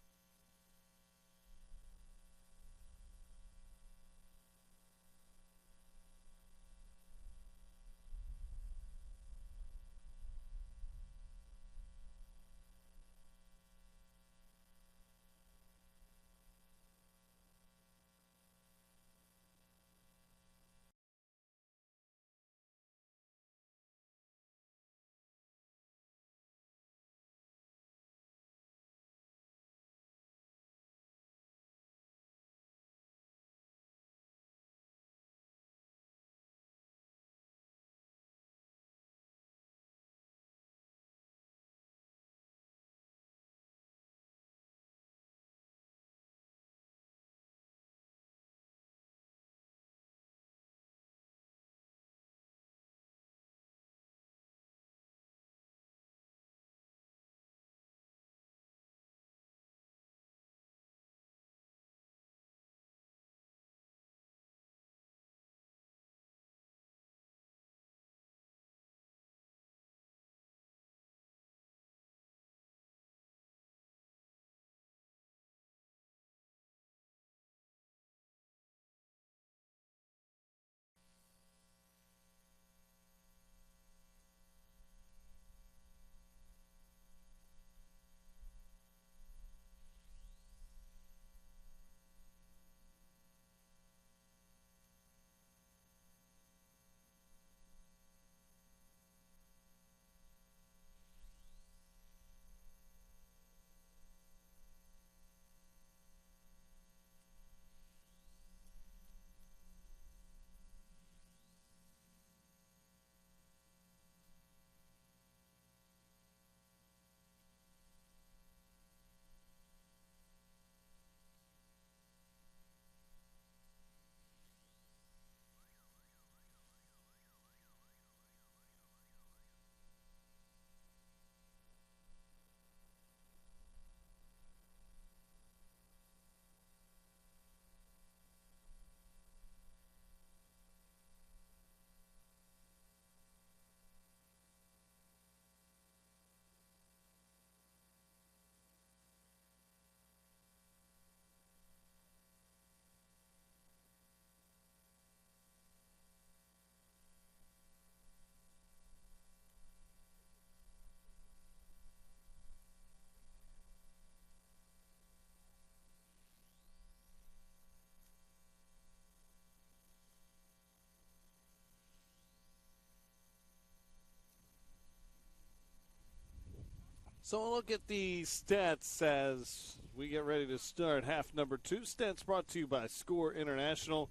So we'll look at the stats as we get ready to start half number 2. Stats brought to you by Score International.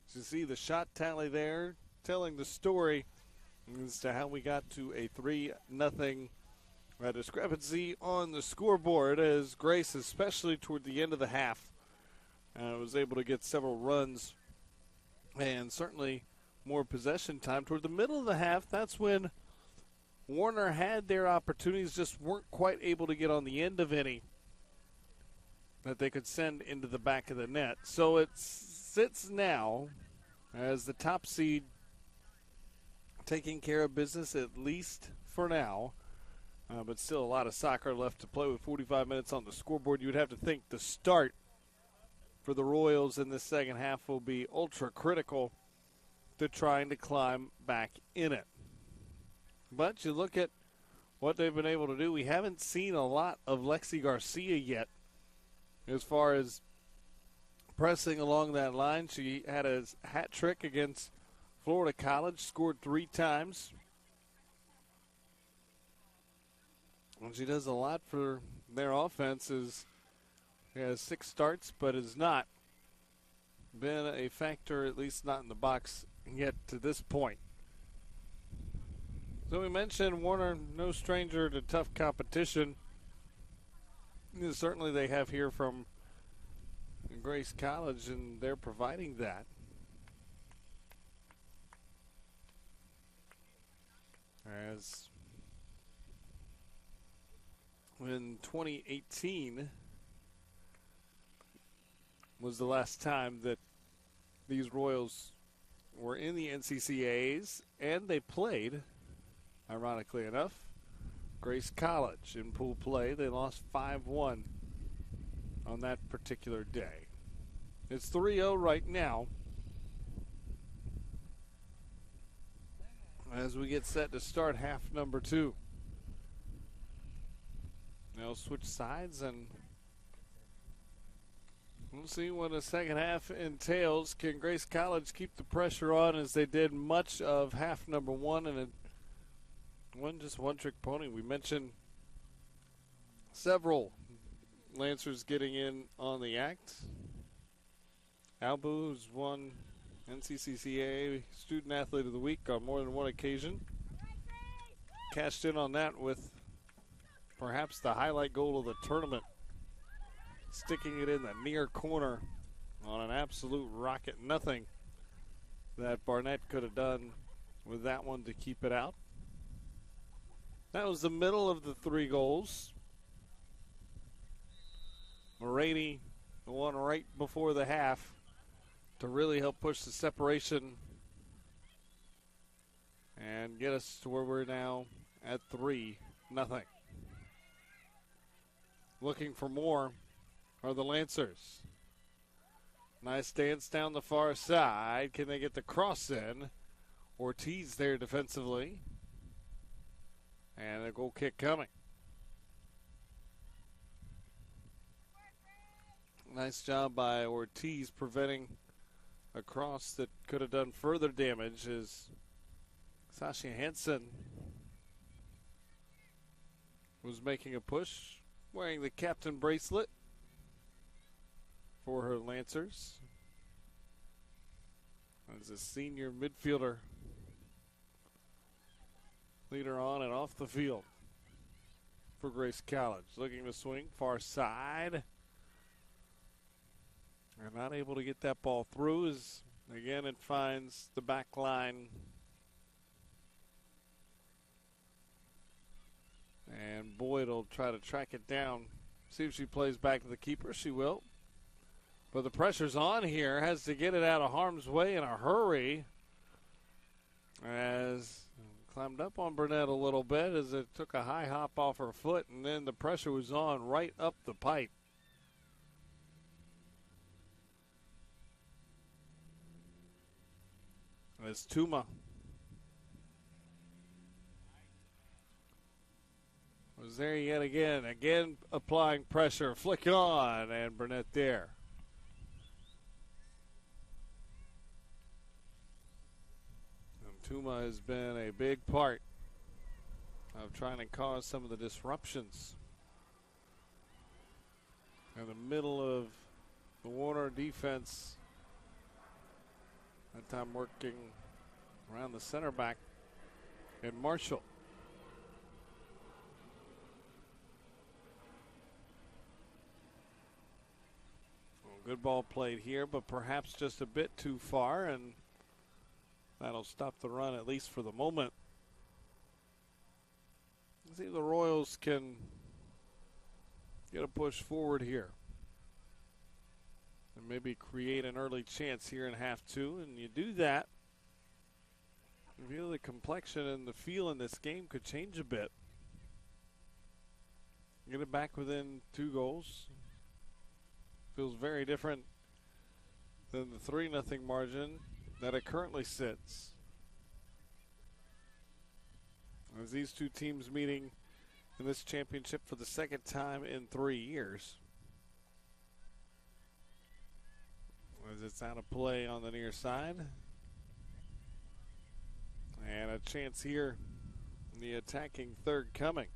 As you see the shot tally there, telling the story as to how we got to a 3-0 discrepancy on the scoreboard, as Grace, especially toward the end of the half, was able to get several runs and certainly more possession time. Toward the middle of the half, that's when Warner had their opportunities, just weren't quite able to get on the end of any that they could send into the back of the net. So it sits now as the top seed, taking care of business at least for now. But still a lot of soccer left to play with 45 minutes on the scoreboard. You would have to think the start for the Royals in the second half will be ultra critical to trying to climb back in it. But you look at what they've been able to do. We haven't seen a lot of Lexi Garcia yet as far as pressing along that line. She had a hat trick against Florida College, scored 3 times. And she does a lot for their offense. She has 6 starts, but has not been a factor, at least not in the box yet to this point. So we mentioned Warner, no stranger to tough competition. Certainly they have here from Grace College, and they're providing that. As in 2018 was the last time that these Royals were in the NCCAAs, and they played, ironically enough, Grace College in pool play. They lost 5-1 on that particular day. It's 3-0 right now as we get set to start half number 2. They'll switch sides, and we'll see what the second half entails. Can Grace College keep the pressure on as they did much of half number 1 and just one-trick pony? We mentioned several Lancers getting in on the act. Albu, who's won NCCAA Student Athlete of the Week on more than one occasion, cashed in on that with perhaps the highlight goal of the tournament, sticking it in the near corner on an absolute rocket. Nothing that Barnett could have done with that one to keep it out. That was the middle of the 3 goals. Moraney, the one right before the half to really help push the separation and get us to where we're now at 3-0. Looking for more are the Lancers. Nice dance down the far side. Can they get the cross in? Ortiz there defensively. And a goal kick coming. Nice job by Ortiz preventing a cross that could have done further damage as Sasha Hansen was making a push, wearing the captain bracelet for her Lancers. As a senior midfielder, leader on and off the field for Grace College. Looking to swing far side. They're not able to get that ball through as, again, it finds the back line. And Boyd will try to track it down. See if she plays back to the keeper. She will. But the pressure's on here. Has to get it out of harm's way in a hurry. As climbed up on Burnett a little bit as it took a high hop off her foot. And then the pressure was on right up the pipe. As Tuma was there yet again applying pressure, flick on, and Burnett there. And Tuma has been a big part of trying to cause some of the disruptions in the middle of the Warner defense. That time working around the center back and Marshall. Well, good ball played here, but perhaps just a bit too far, and that'll stop the run at least for the moment. Let's see if the Royals can get a push forward here and maybe create an early chance here in half two. And you do that, you feel the complexion and the feel in this game could change a bit. Get it back within 2 goals. Feels very different than the 3-0 margin that it currently sits. As these two teams meeting in this championship for the second time in 3 years. As it's out of play on the near side. And a chance here in the attacking third coming.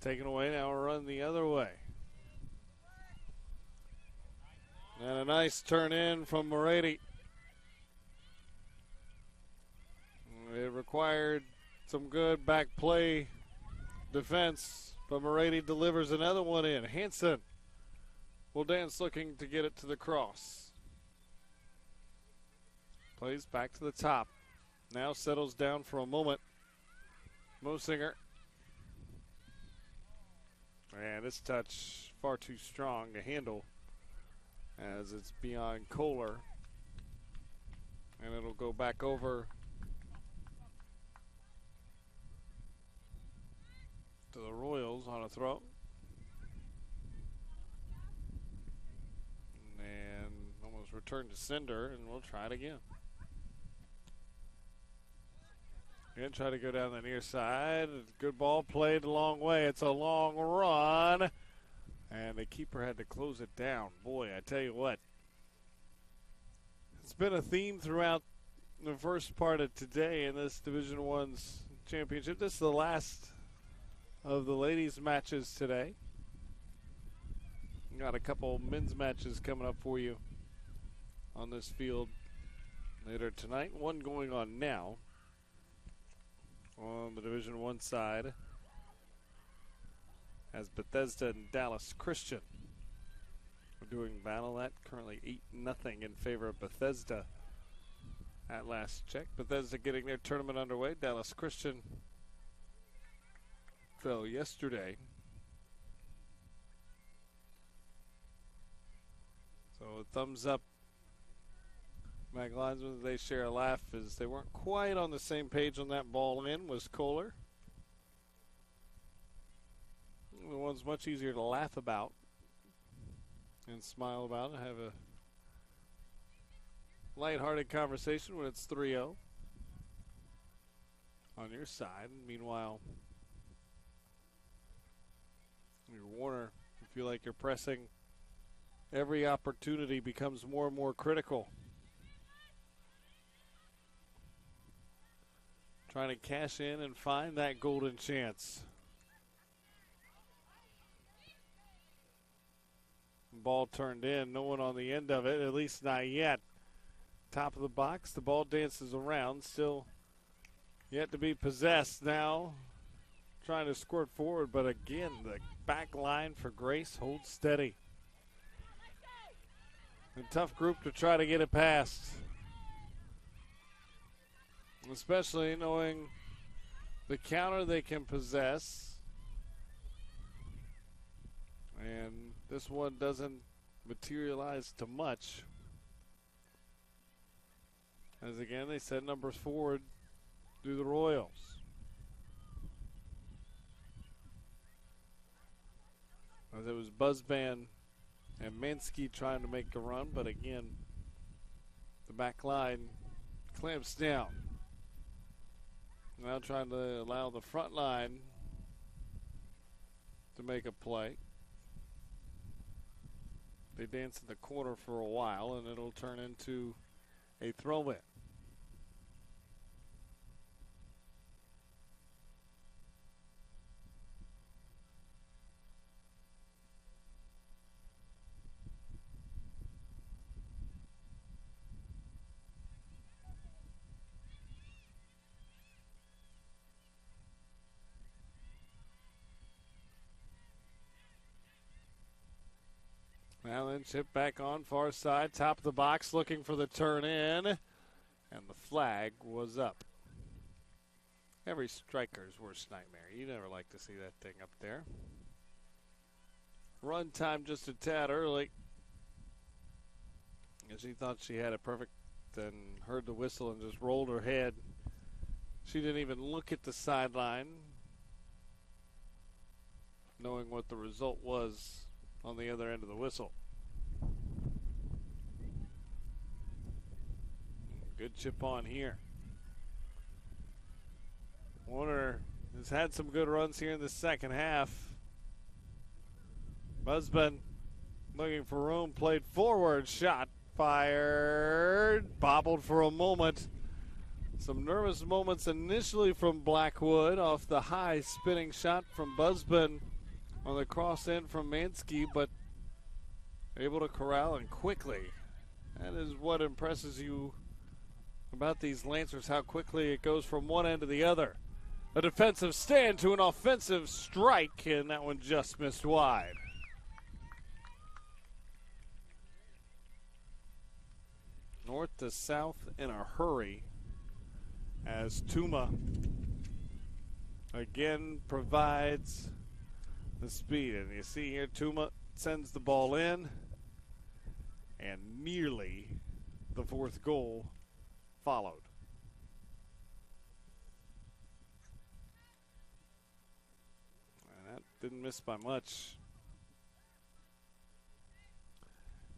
Taken away, now a run the other way. And a nice turn in from Moretti. It required some good back play defense, but Moretti delivers another one in. Hansen will dance looking to get it to the cross. Plays back to the top. Now settles down for a moment. Mosinger. And this touch far too strong to handle as it's beyond Kohler. And it'll go back over to the Royals on a throw. And almost returned to Cinder, and we'll try it again. Again, try to go down the near side. Good ball played a long way. It's a long run. And the keeper had to close it down. Boy, I tell you what. It's been a theme throughout the first part of today in this Division I's championship. This is the last of the ladies' matches today. Got a couple men's matches coming up for you on this field later tonight. One going on now on the Division I side as Bethesda and Dallas Christian are doing battle. That currently 8-0 in favor of Bethesda at last check. Bethesda getting their tournament underway. Dallas Christian fell yesterday. So a thumbs up. Mag linesmen, they share a laugh as they weren't quite on the same page on that ball in was Kohler. The one's much easier to laugh about and smile about and have a lighthearted conversation when it's 3-0 on your side. Meanwhile, your Warner, you feel like you're pressing. Every opportunity becomes more and more critical. Trying to cash in and find that golden chance. Ball turned in, no one on the end of it, at least not yet. Top of the box, the ball dances around, still yet to be possessed now. Trying to squirt forward, but again, the back line for Grace holds steady. A tough group to try to get it past. Especially knowing the counter they can possess. And this one doesn't materialize to much. As again, they send numbers forward to the Royals. As it was Buzzband and Mansky trying to make a run, but again, the back line clamps down. Now trying to allow the front line to make a play. They dance in the corner for a while, and it'll turn into a throw in. Now then, chip back on far side, top of the box, looking for the turn in, and the flag was up. Every striker's worst nightmare. You never like to see that thing up there. Run time just a tad early. And she thought she had it perfect, then heard the whistle and just rolled her head. She didn't even look at the sideline, knowing what the result was on the other end of the whistle. Good chip on here. Warner has had some good runs here in the second half. Busbin looking for room, played forward, shot fired, bobbled for a moment. Some nervous moments initially from Blackwood off the high spinning shot from Busbin on the cross end from Mansky, but able to corral and quickly. That is what impresses you about these Lancers, how quickly it goes from one end to the other. A defensive stand to an offensive strike, and that one just missed wide. North to south in a hurry as Tuma again provides the speed. And you see here Tuma sends the ball in, and nearly the fourth goal followed. And that didn't miss by much.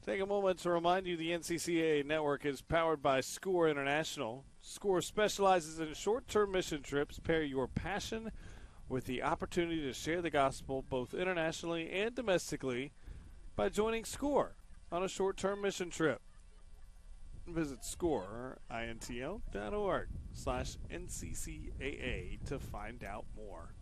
Take a moment to remind you the NCCAA network is powered by SCORE International. SCORE specializes in short-term mission trips. Pair your passion with the opportunity to share the gospel both internationally and domestically by joining SCORE on a short-term mission trip. Visit scoreintl.org/NCCAA to find out more.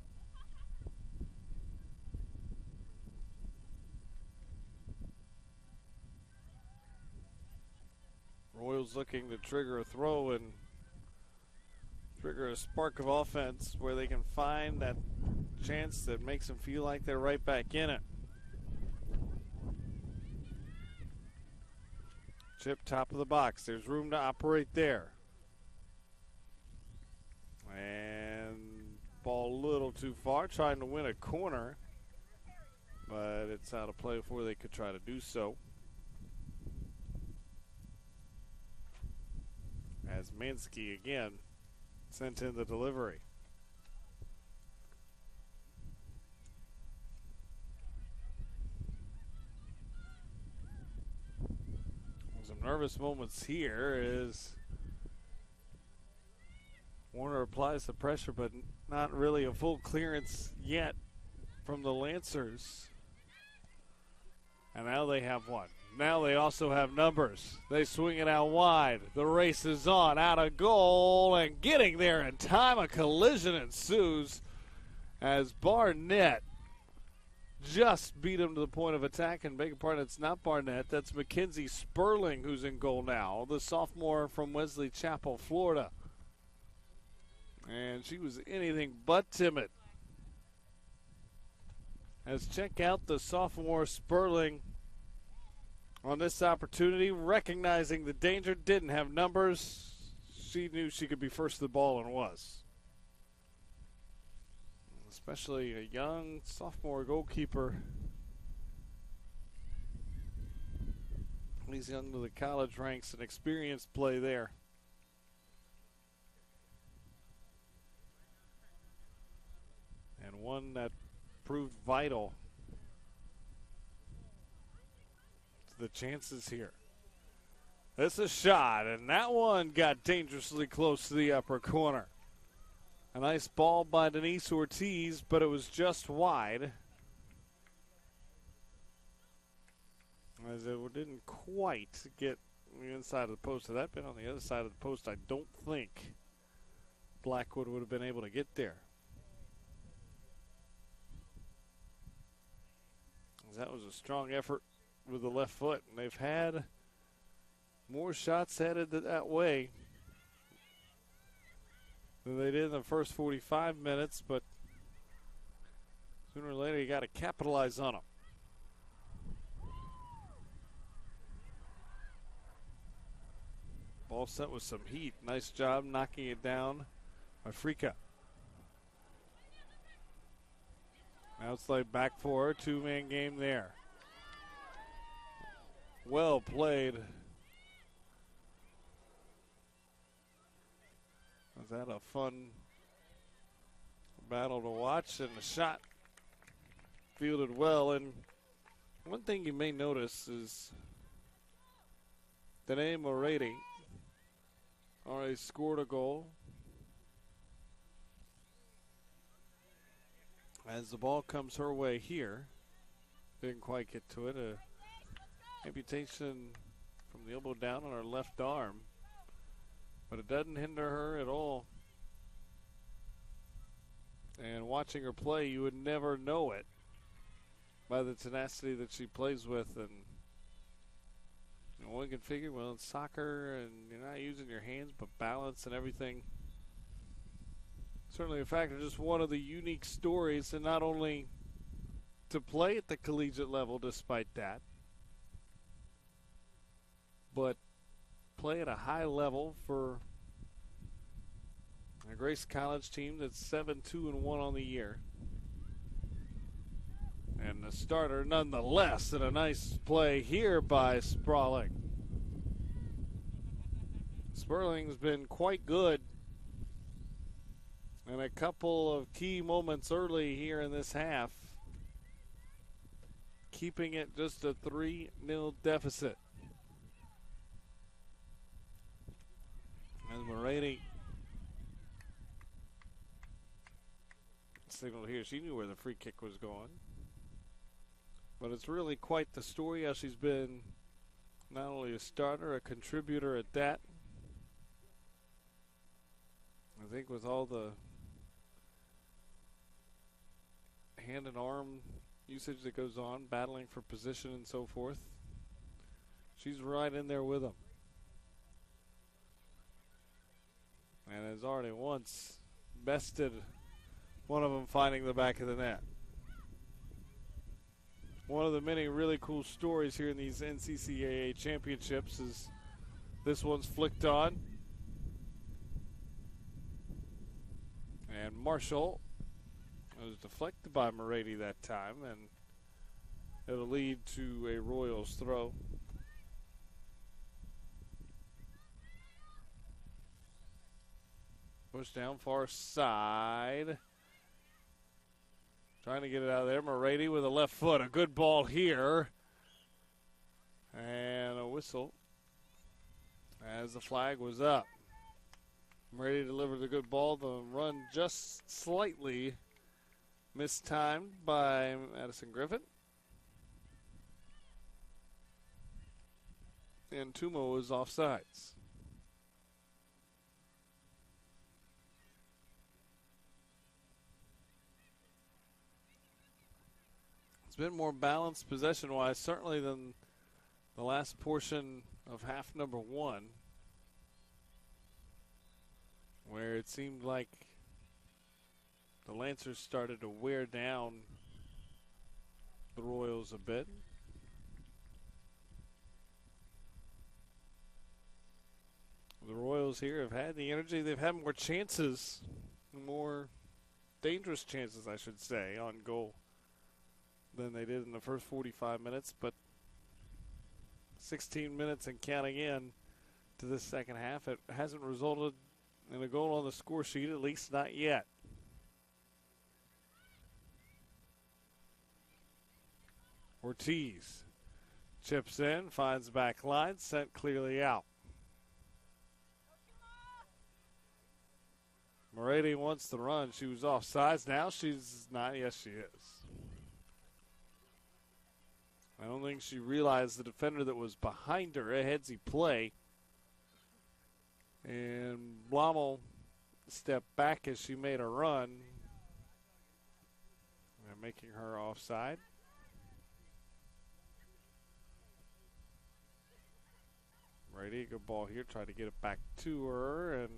Royals looking to trigger a throw and trigger a spark of offense where they can find that chance that makes them feel like they're right back in it. Chip top of the box. There's room to operate there. And ball a little too far, trying to win a corner. But it's out of play before they could try to do so. As Mansky again sent in the delivery. Some nervous moments here as Warner applies the pressure, but not really a full clearance yet from the Lancers. And now they have one. Now they also have numbers. They swing it out wide. The race is on, out of goal, and getting there in time. A collision ensues as Barnett just beat him to the point of attack. And beg your pardon, it's not Barnett. That's Mackenzie Sperling who's in goal now, the sophomore from Wesley Chapel, Florida. And she was anything but timid. As check out the sophomore Sperling on this opportunity, recognizing the danger, didn't have numbers. She knew she could be first to the ball and was. Especially a young sophomore goalkeeper. He's young to the college ranks and experienced play there. And one that proved vital the chances here. It's a shot, and that one got dangerously close to the upper corner. A nice ball by Denise Ortiz, but it was just wide. As it didn't quite get on the inside of the post. Had that been on the other side of the post, I don't think Blackwood would have been able to get there. That was a strong effort with the left foot, and they've had more shots headed that way than they did in the first 45 minutes, but sooner or later you got to capitalize on them. Ball set with some heat. Nice job knocking it down by Frika. Now it's like back for a two-man game there. Well played. Was that a fun battle to watch? And the shot fielded well. And one thing you may notice is Danae Moretti already scored a goal. As the ball comes her way here, didn't quite get to it. Amputation from the elbow down on her left arm, but it doesn't hinder her at all. And watching her play, you would never know it by the tenacity that she plays with. And you know, one can figure, well, it's soccer and you're not using your hands, but balance and everything. Certainly a factor, just one of the unique stories, and not only to play at the collegiate level despite that, but play at a high level for a Grace College team that's 7-2-1 on the year. And the starter nonetheless, and a nice play here by Sprawling. Sperling's been quite good. And a couple of key moments early here in this half, keeping it just a 3-0 deficit. As Moretti signaled here, she knew where the free kick was going. But it's really quite the story how she's been not only a starter, a contributor at that. I think with all the hand and arm usage that goes on, battling for position and so forth, she's right in there with them. And has already once bested one of them finding the back of the net. One of the many really cool stories here in these NCCAA championships is this one's flicked on. And Marshall was deflected by Moretti that time, and it'll lead to a Royals throw. Push down far side. Trying to get it out of there. Moretti with a left foot. A good ball here. And a whistle as the flag was up. Moretti delivered a good ball. The run just slightly mistimed by Madison Griffin. And Tumo was offsides. It's been more balanced possession-wise, certainly than the last portion of half number one, where it seemed like the Lancers started to wear down the Royals a bit. The Royals here have had the energy. They've had more chances, more dangerous chances, I should say, on goal than they did in the first 45 minutes. But 16 minutes and counting in to this second half, it hasn't resulted in a goal on the score sheet, at least not yet. Ortiz chips in, finds back line, sent clearly out. Moretti wants the run. She was offsides. Now she's not. Yes, she is. I don't think she realized the defender that was behind her. A headsy play. And Blommel stepped back as she made a run. And making her offside. Brady, good ball here. Tried to get it back to her. And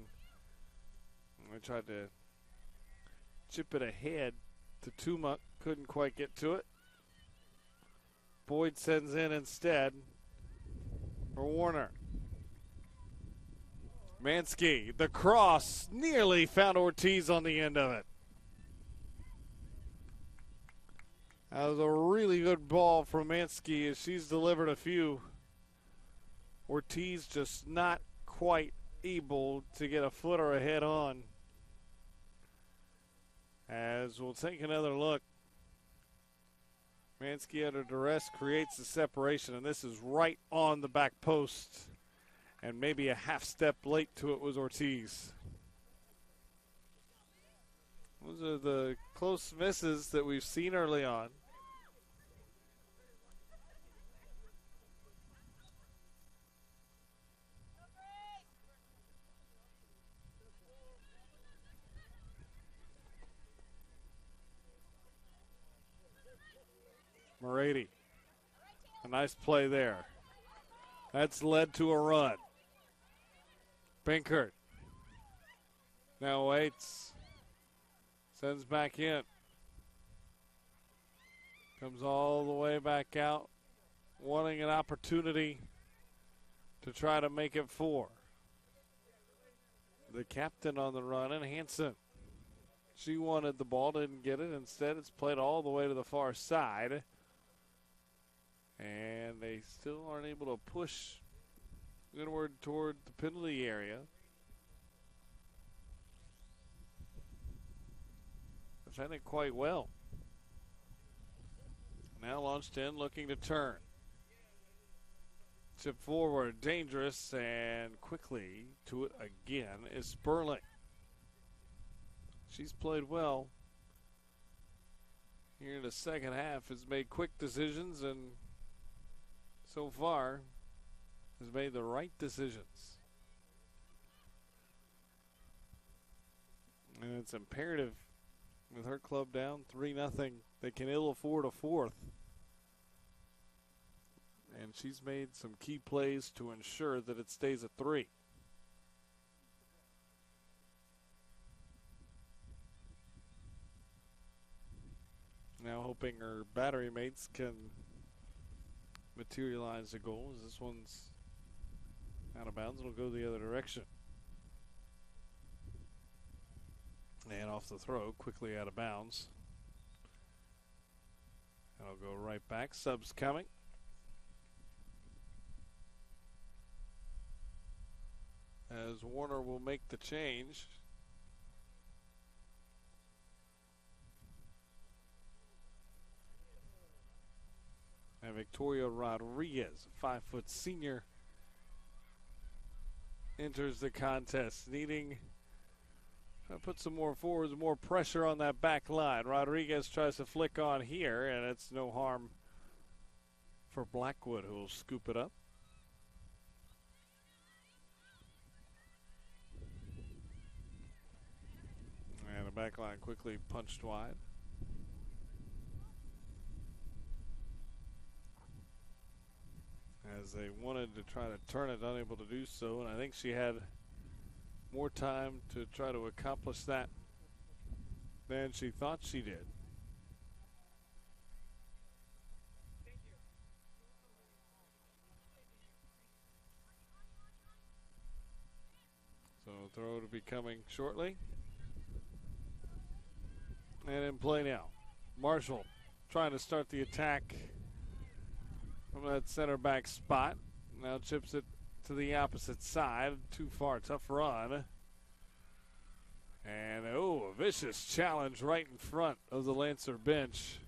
I tried to chip it ahead to Tuma. Couldn't quite get to it. Boyd sends in instead for Warner. Mansky, the cross, nearly found Ortiz on the end of it. That was a really good ball from Mansky as she's delivered a few. Ortiz just not quite able to get a footer ahead on. As we'll take another look. Mansky under duress creates the separation, and this is right on the back post. And maybe a half step late to it was Ortiz. Those are the close misses that we've seen early on. Morady. A nice play there. That's led to a run. Binkert now waits. Sends back in. Comes all the way back out. Wanting an opportunity to try to make it 4. The captain on the run, and Hanson. She wanted the ball, didn't get it. Instead, it's played all the way to the far side. And they still aren't able to push inward toward the penalty area. Defended quite well. Now launched in, looking to turn. Tip forward, dangerous, and quickly to it again is Sperling. She's played well here in the second half, has made quick decisions, and so far has made the right decisions. And it's imperative with her club down 3-0. They can ill afford a 4th. And she's made some key plays to ensure that it stays at 3. Now hoping her battery mates can materialize the goal. As this one's out of bounds, it'll go the other direction. And off the throw, quickly out of bounds. That'll go right back. Subs coming. As Warner will make the change. And Victoria Rodriguez, a 5-foot senior, enters the contest, needing to put some more forwards, more pressure on that back line. Rodriguez tries to flick on here, and it's no harm for Blackwood, who will scoop it up. And the back line quickly punched wide. As they wanted to try to turn it, unable to do so, and I think she had more time to try to accomplish that than she thought she did. So throw to be coming shortly. And in play now. Marshall trying to start the attack from that center back spot. Now chips it to the opposite side. Too far, tough run. And a vicious challenge right in front of the Lancer bench.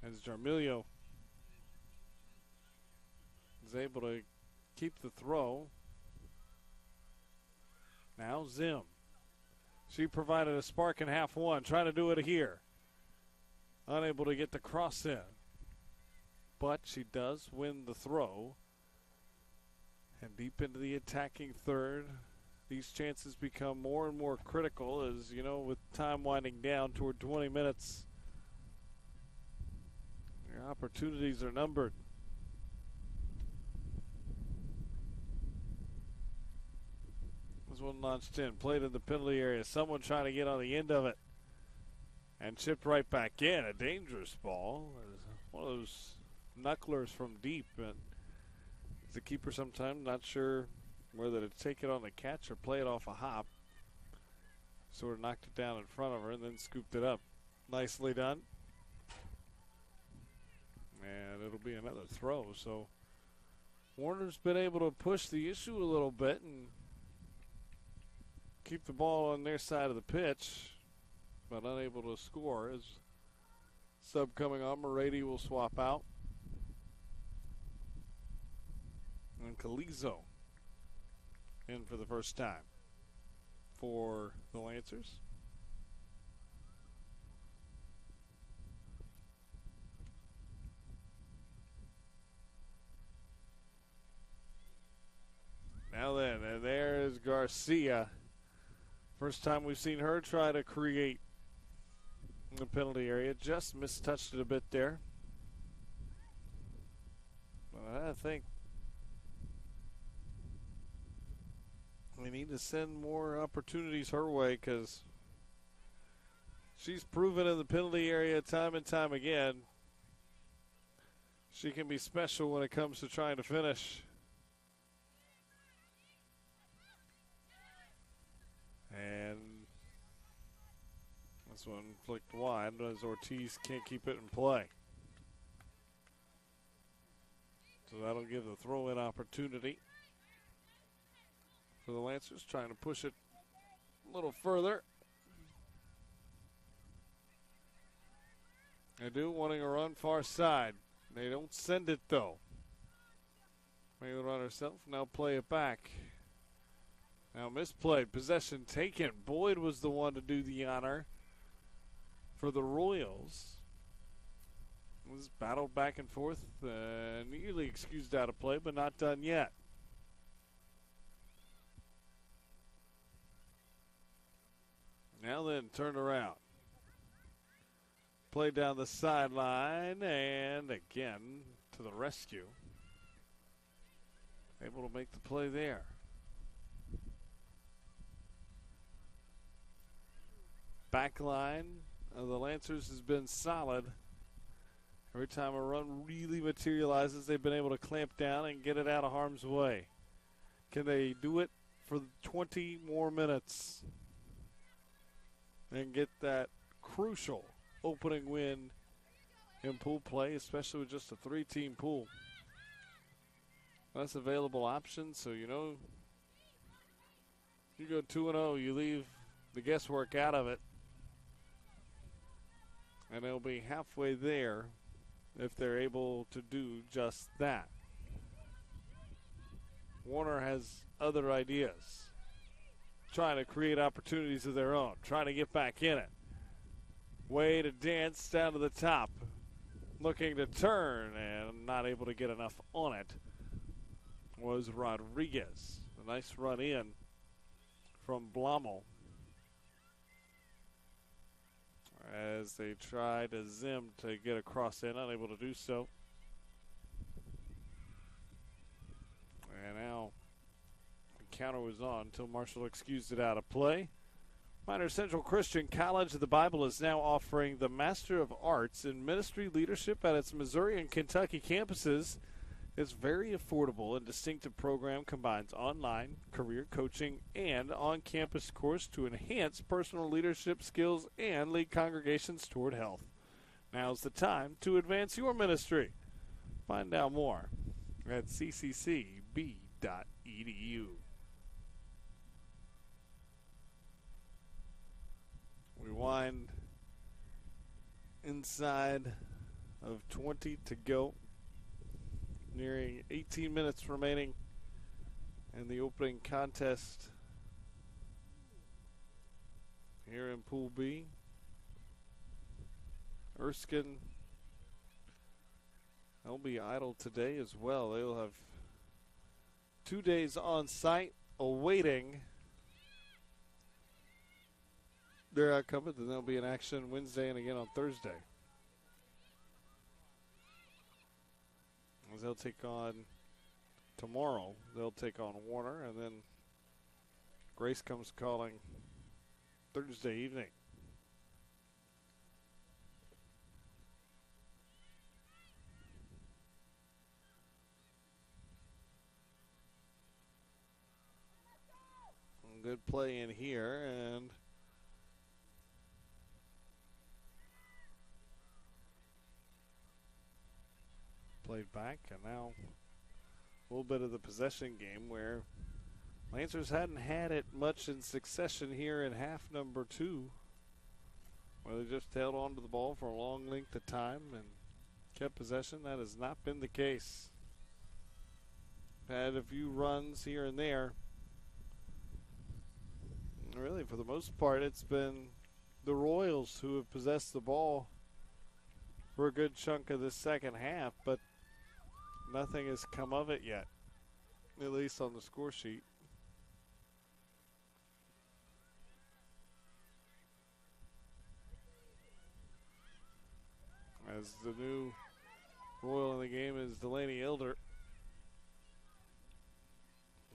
As Jarmilio is able to keep the throw. Now Zim. She provided a spark in half one. Trying to do it here. unable to get the cross in. But she does win the throw. And deep into the attacking third, these chances become more and more critical as, you know, with time winding down toward 20 minutes, your opportunities are numbered. This one launched in, played in the penalty area. Someone trying to get on the end of it and chipped right back in. A dangerous ball. One of those knucklers from deep. And the keeper sometimes not sure whether to take it on the catch or play it off a hop. Sort of knocked it down in front of her and then scooped it up. Nicely done. And it'll be another throw. So Warner's been able to push the issue a little bit and keep the ball on their side of the pitch, but unable to score. As sub coming on, Morady will swap out. And Calizo in for the first time for the Lancers. Now then, and there's Garcia. First time we've seen her try to create the penalty area. Just mistouched it a bit there. But I think we need to send more opportunities her way because she's proven in the penalty area time and time again she can be special when it comes to trying to finish. And this one flicked wide as Ortiz can't keep it in play. So that'll give the throw-in opportunity for the Lancers, trying to push it a little further. They do, wanting a run far side. They don't send it, though. Maybe the run herself, now play it back. Now misplayed, possession taken. Boyd was the one to do the honor for the Royals. It was battled back and forth, nearly excused out of play, but not done yet. Now then, turn around. Play down the sideline, and again to the rescue. Able to make the play there. Back line of the Lancers has been solid. Every time a run really materializes, they've been able to clamp down and get it out of harm's way. Can they do it for 20 more minutes and get that crucial opening win in pool play, especially with just a 3-team pool? That's available options, so you know, you go 2-0, you leave the guesswork out of it. And they'll be halfway there if they're able to do just that. Warner has other ideas. Trying to create opportunities of their own. Trying to get back in it. Way to dance down to the top. Looking to turn and not able to get enough on it was Rodriguez. A nice run in from Blommel as they try to zim to get a cross in, unable to do so. And now the counter was on until Marshall excused it out of play. Minor Central Christian College of the Bible is now offering the Master of Arts in Ministry Leadership at its Missouri and Kentucky campuses. Its very affordable and distinctive program combines online, career coaching, and on-campus course to enhance personal leadership skills and lead congregations toward health. Now's the time to advance your ministry. Find out more at cccb.edu. We wind inside of 20 to go. Nearing 18 minutes remaining in the opening contest here in Pool B. Erskine, they'll be idle today as well. They'll have 2 days on site awaiting their outcome, and then they'll be in action Wednesday and again on Thursday. As they'll take on tomorrow, they'll take on Warner, and then Grace comes calling Thursday evening. Good play in here, and played back, and now a little bit of the possession game where Lancers hadn't had it much in succession here in half number 2, where they just held on to the ball for a long length of time and kept possession. That has not been the case. Had a few runs here and there. Really, for the most part, it's been the Royals who have possessed the ball for a good chunk of this second half, but nothing has come of it yet, at least on the score sheet. As the new Royal in the game is Delaney Elder,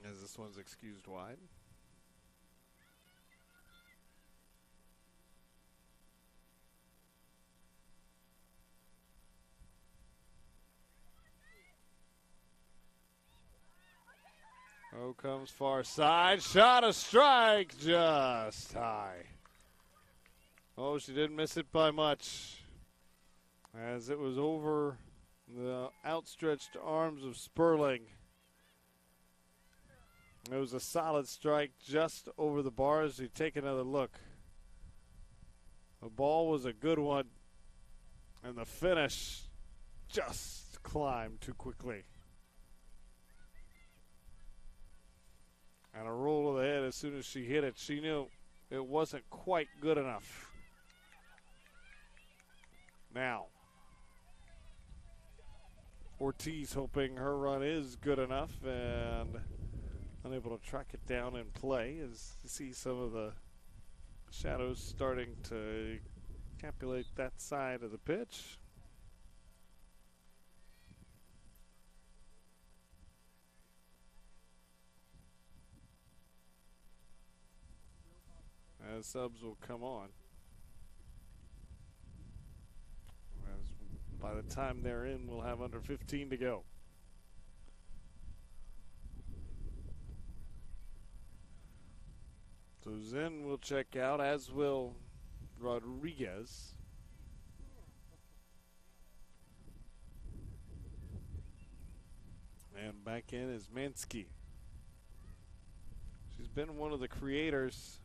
as this one's excused wide. Oh, comes far side. Shot, a strike, just high. Oh, she didn't miss it by much, as it was over the outstretched arms of Sperling. It was a solid strike just over the bars. You take another look. The ball was a good one, and the finish just climbed too quickly. And a roll of the head as soon as she hit it. She knew it wasn't quite good enough. Now, Ortiz hoping her run is good enough and unable to track it down in play, as you see some of the shadows starting to capulate that side of the pitch. As subs will come on. As by the time they're in, we'll have under 15 to go. So Zen will check out, as will Rodriguez. And back in is Mansky. She's been one of the creators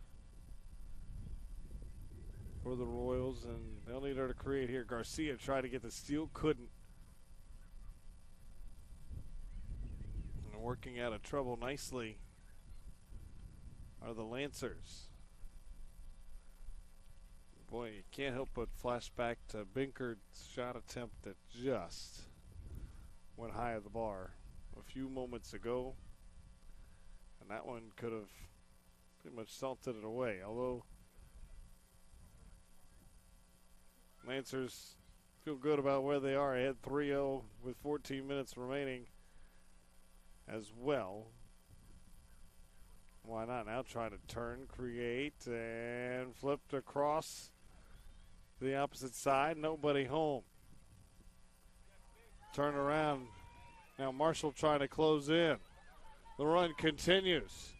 for the Royals, and they'll need her to create here. Garcia tried to get the steal, couldn't. And working out of trouble nicely are the Lancers. Boy, you can't help but flash back to Binker's shot attempt that just went high at the bar a few moments ago. And that one could have pretty much salted it away, although Lancers feel good about where they are. Ahead 3-0 with 14 minutes remaining as well. Why not? Now trying to turn, create, and flipped across the opposite side. Nobody home. Turn around. Now Marshall trying to close in. The run continues.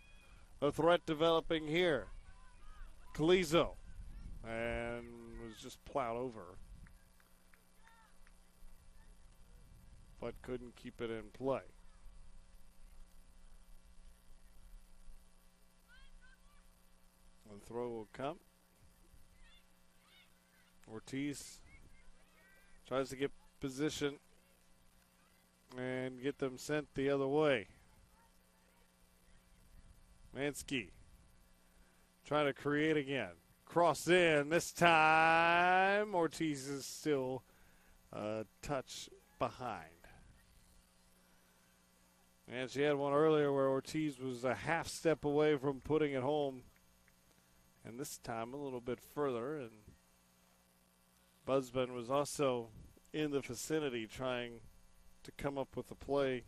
A threat developing here. Calizo. And was just plowed over, but couldn't keep it in play. The throw will come. Ortiz tries to get position and get them sent the other way. Mansky trying to create again. Cross in. This time, Ortiz is still a touch behind. And she had one earlier where Ortiz was a half step away from putting it home. And this time a little bit further. And Busman was also in the vicinity trying to come up with a play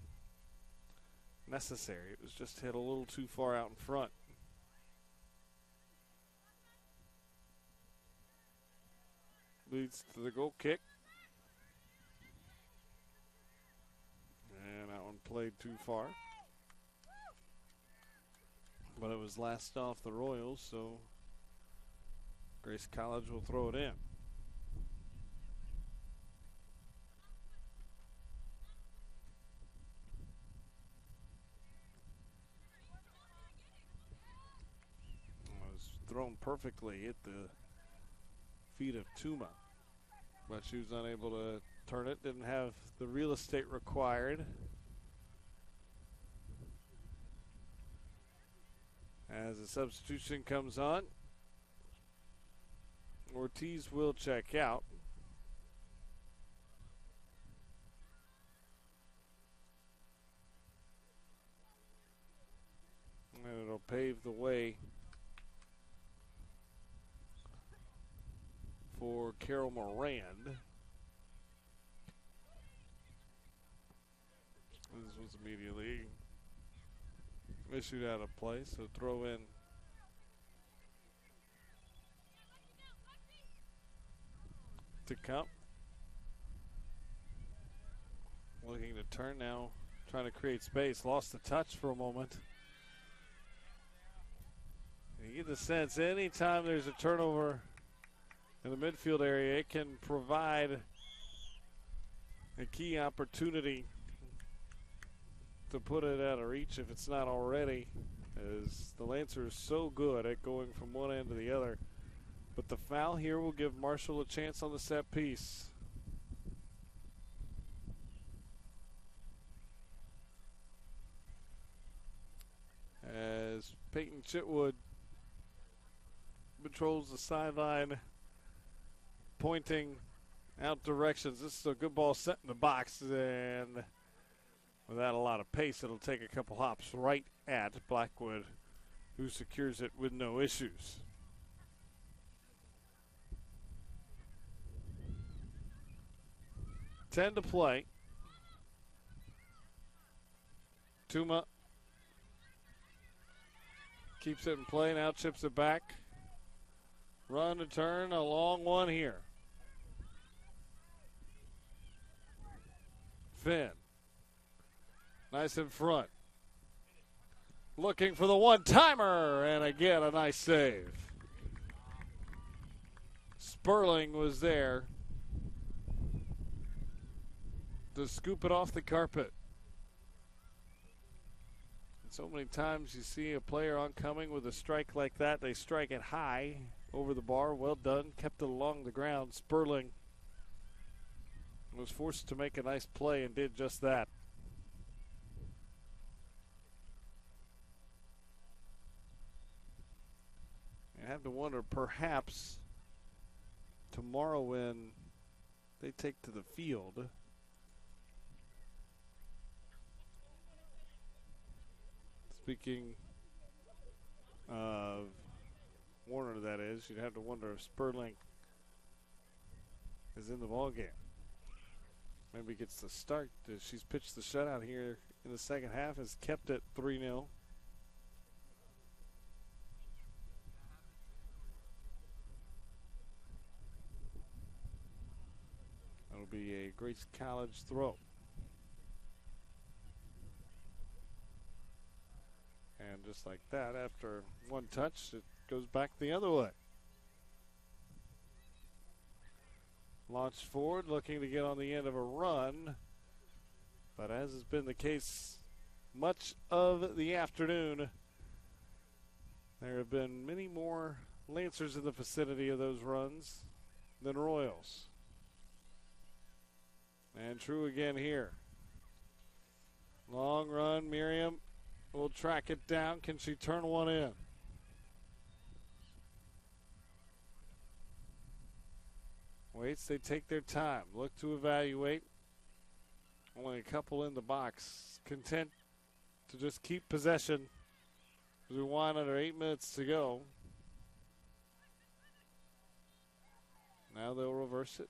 necessary. It was just hit a little too far out in front. Leads to the goal kick. And that one played too far. But it was last off the Royals, so Grace College will throw it in. It was thrown perfectly at the feet of Tuma, but she was unable to turn it. Didn't have the real estate required. As the substitution comes on, Ortiz will check out. And it'll pave the way for Carol Morand. This was immediately issued out of play, so throw in to Cup. Looking to turn now, trying to create space. Lost the touch for a moment. You get the sense anytime there's a turnover in the midfield area, it can provide a key opportunity to put it out of reach if it's not already, as the Lancers are so good at going from one end to the other. But the foul here will give Marshall a chance on the set piece. As Peyton Chitwood patrols the sideline, pointing out directions. This is a good ball set in the box, and without a lot of pace, it'll take a couple hops right at Blackwood, who secures it with no issues. Ten to play. Tuma keeps it in play, now chips it back. Run to turn, a long one here. Finn. Nice in front. Looking for the one-timer, and again a nice save. Sperling was there to scoop it off the carpet. And so many times you see a player oncoming with a strike like that, they strike it high over the bar. Well done, kept it along the ground. Sperling was forced to make a nice play and did just that. I have to wonder, perhaps tomorrow when they take to the field, speaking of Warner, that is, you'd have to wonder if Sperling is in the ballgame. Maybe gets the start. She's pitched the shutout here in the second half, has kept it 3-0. That'll be a Grace College throw. And just like that, after one touch, it goes back the other way. Launched forward, looking to get on the end of a run. But as has been the case much of the afternoon, there have been many more Lancers in the vicinity of those runs than Royals. And true again here. Long run, Miriam will track it down. Can she turn one in? Waits, they take their time. Look to evaluate. Only a couple in the box. Content to just keep possession. We wind under 8 minutes to go. Now they'll reverse it.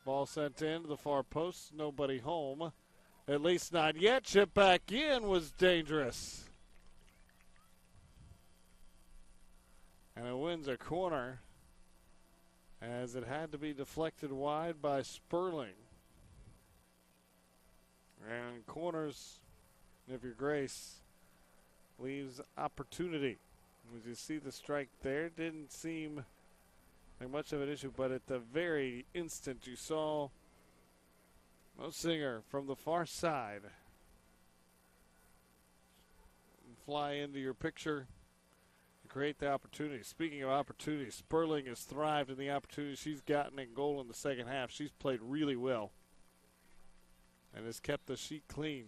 Ball sent in to the far post. Nobody home. At least not yet. Chip back in was dangerous. And it wins a corner as it had to be deflected wide by Sperling. And corners, if you're Grace, leaves opportunity. As you see the strike there, didn't seem like much of an issue, but at the very instant you saw Mosinger from the far side fly into your picture to create the opportunity. Speaking of opportunities, Sperling has thrived in the opportunities she's gotten in goal in the second half. She's played really well and has kept the sheet clean.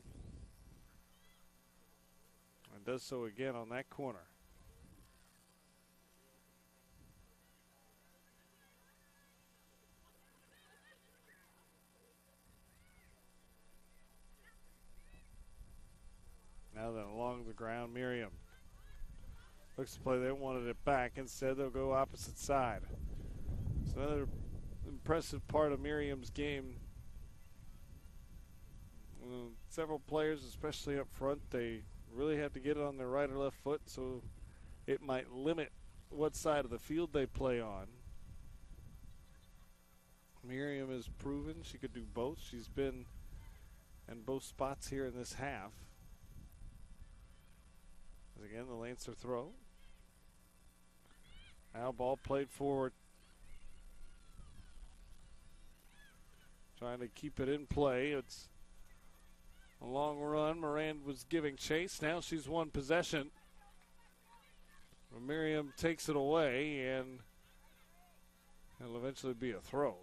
And does so again on that corner. Now then, along the ground, Miriam looks to play. They wanted it back. Instead, they'll go opposite side. It's another impressive part of Miriam's game. Several players, especially up front, they really have to get it on their right or left foot, so it might limit what side of the field they play on. Miriam has proven she could do both. She's been in both spots here in this half. Again, the Lancer throw. Now ball played forward. Trying to keep it in play. It's a long run. Moran was giving chase. Now she's won possession. Miriam takes it away, and it'll eventually be a throw.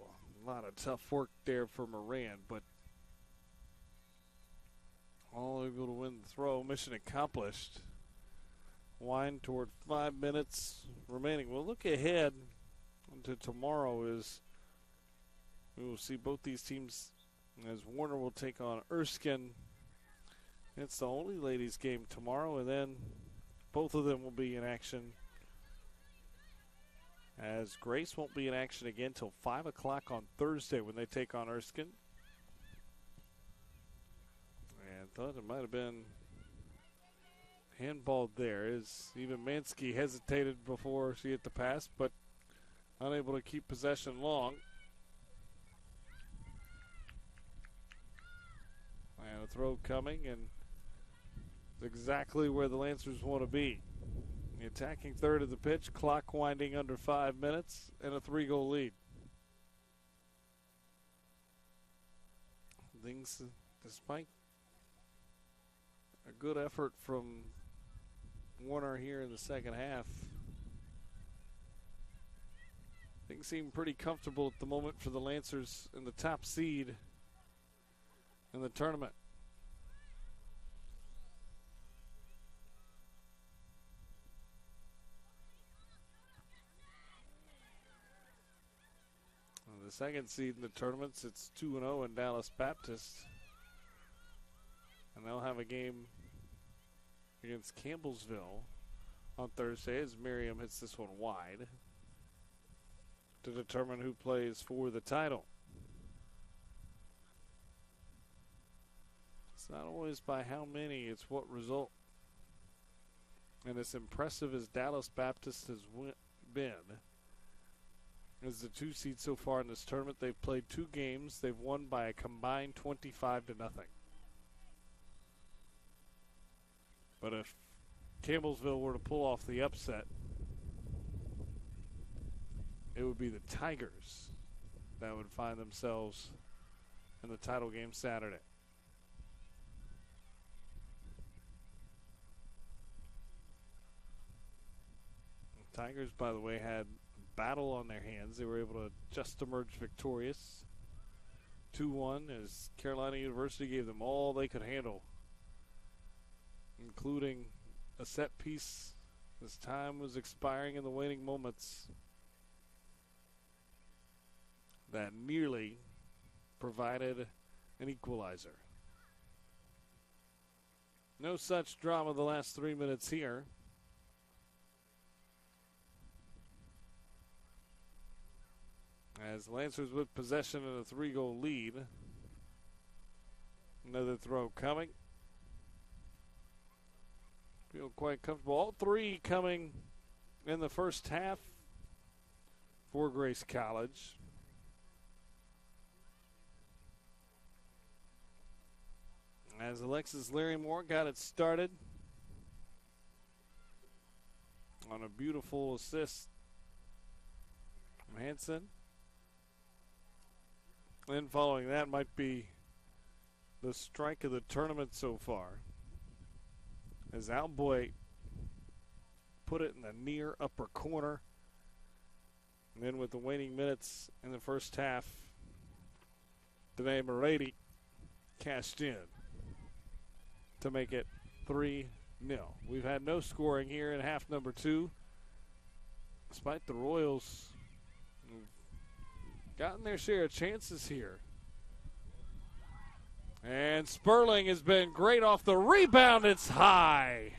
A lot of tough work there for Moran, but all able to win the throw. Mission accomplished. Wind toward 5 minutes remaining. We'll look ahead to tomorrow as we will see both these teams as Warner will take on Erskine. It's the only ladies game tomorrow, and then both of them will be in action as Grace won't be in action again till 5 o'clock on Thursday when they take on Erskine. And thought it might have been handballed there as even Mansky hesitated before she hit the pass, but unable to keep possession long. And a throw coming, and it's exactly where the Lancers want to be. The attacking third of the pitch, clock winding under 5 minutes, and a 3-goal lead. Things, despite a good effort from Warner here in the second half, things seem pretty comfortable at the moment for the Lancers in the top seed in the tournament. The second seed in the tournaments, it's 2-0 in Dallas Baptist. And they'll have a game against Campbellsville on Thursday as Miriam hits this one wide to determine who plays for the title. It's not always by how many, it's what result. And as impressive as Dallas Baptist has been, as the 2 seed so far in this tournament, they've played 2 games. They've won by a combined 25-0. But if Campbellsville were to pull off the upset, it would be the Tigers that would find themselves in the title game Saturday. The Tigers, by the way, had a battle on their hands. They were able to just emerge victorious 2-1 as Carolina University gave them all they could handle, including a set piece as time was expiring in the waning moments. that nearly provided an equalizer. No such drama the last 3 minutes here. As Lancers with possession and a 3-goal lead. Another throw coming. Feel quite comfortable. All three coming in the first half for Grace College. As Alexis Larrymore got it started on a beautiful assist from Hansen. Then following that might be the strike of the tournament so far, as Alboy put it in the near upper corner. And then with the waning minutes in the first half, Danae Moretti cashed in to make it 3-0. We've had no scoring here in half number 2, despite the Royals gotten their share of chances here. And Sperling has been great off the rebound. It's high.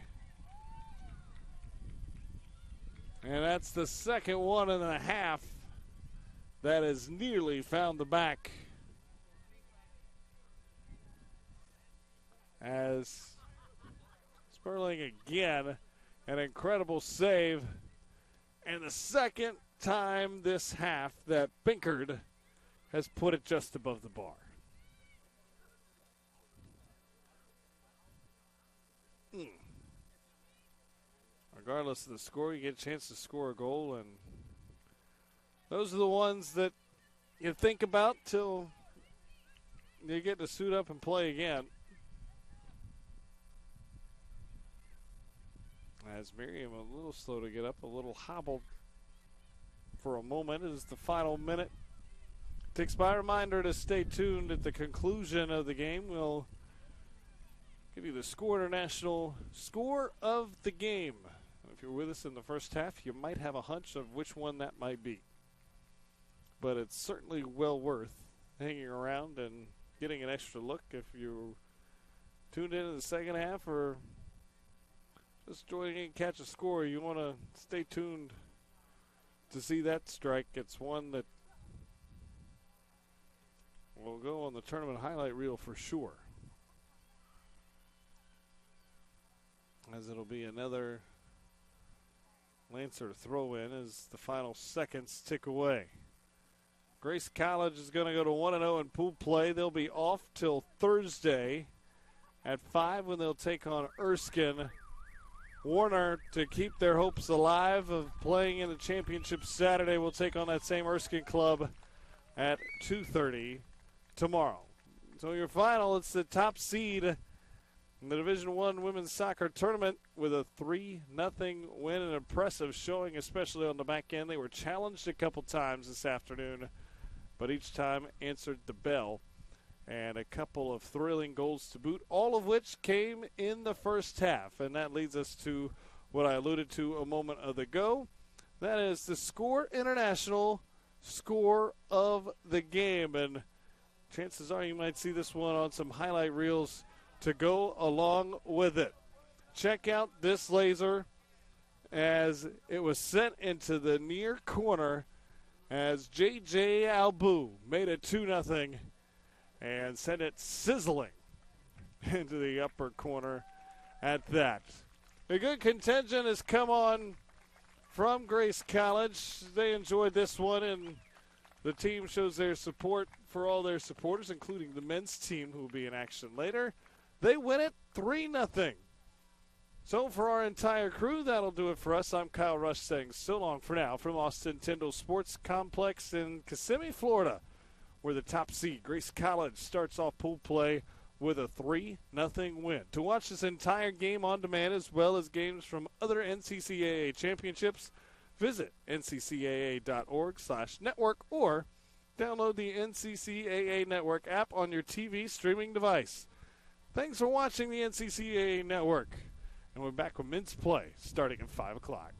And that's the second one in the half that has nearly found the back. As Sperling again, an incredible save. And the second time this half that Binkard has put it just above the bar. Regardless of the score, you get a chance to score a goal, and those are the ones that you think about till you get to suit up and play again. As Miriam a little slow to get up, a little hobbled for a moment as the final minute ticks by. Reminder to stay tuned at the conclusion of the game. We'll give you the Score International score of the game. If you're with us in the first half, you might have a hunch of which one that might be. But it's certainly well worth hanging around and getting an extra look if you tuned in the second half or just joining in and catch a score. You want to stay tuned to see that strike. It's one that will go on the tournament highlight reel for sure, as it'll be another Lancer throw-in as the final seconds tick away. Grace College is going to go to 1-0 in pool play. They'll be off till Thursday at 5 when they'll take on Erskine. Warner, to keep their hopes alive of playing in the championship Saturday, will take on that same Erskine club at 2:30 tomorrow. So your final, it's the top seed in the Division I Women's Soccer Tournament with a 3-0 win, an impressive showing, especially on the back end. They were challenged a couple times this afternoon, but each time answered the bell. And a couple of thrilling goals to boot, all of which came in the first half. And that leads us to what I alluded to a moment ago. That is the Score International score of the game. And chances are you might see this one on some highlight reels to go along with it. Check out this laser as it was sent into the near corner as J.J. Albu made it 2-0 and sent it sizzling into the upper corner at that. A good contingent has come on from Grace College. They enjoyed this one, and the team shows their support for all their supporters, including the men's team who will be in action later. They win it 3-0. So for our entire crew, that'll do it for us. I'm Kyle Rush saying so long for now from Austin-Tindall Sports Complex in Kissimmee, Florida, where the top seed, Grace College, starts off pool play with a 3-0 win. To watch this entire game on demand as well as games from other NCCAA championships, visit nccaa.org/network or download the NCCAA Network app on your TV streaming device. Thanks for watching the NCCAA Network, and we're back with men's play starting at 5 o'clock.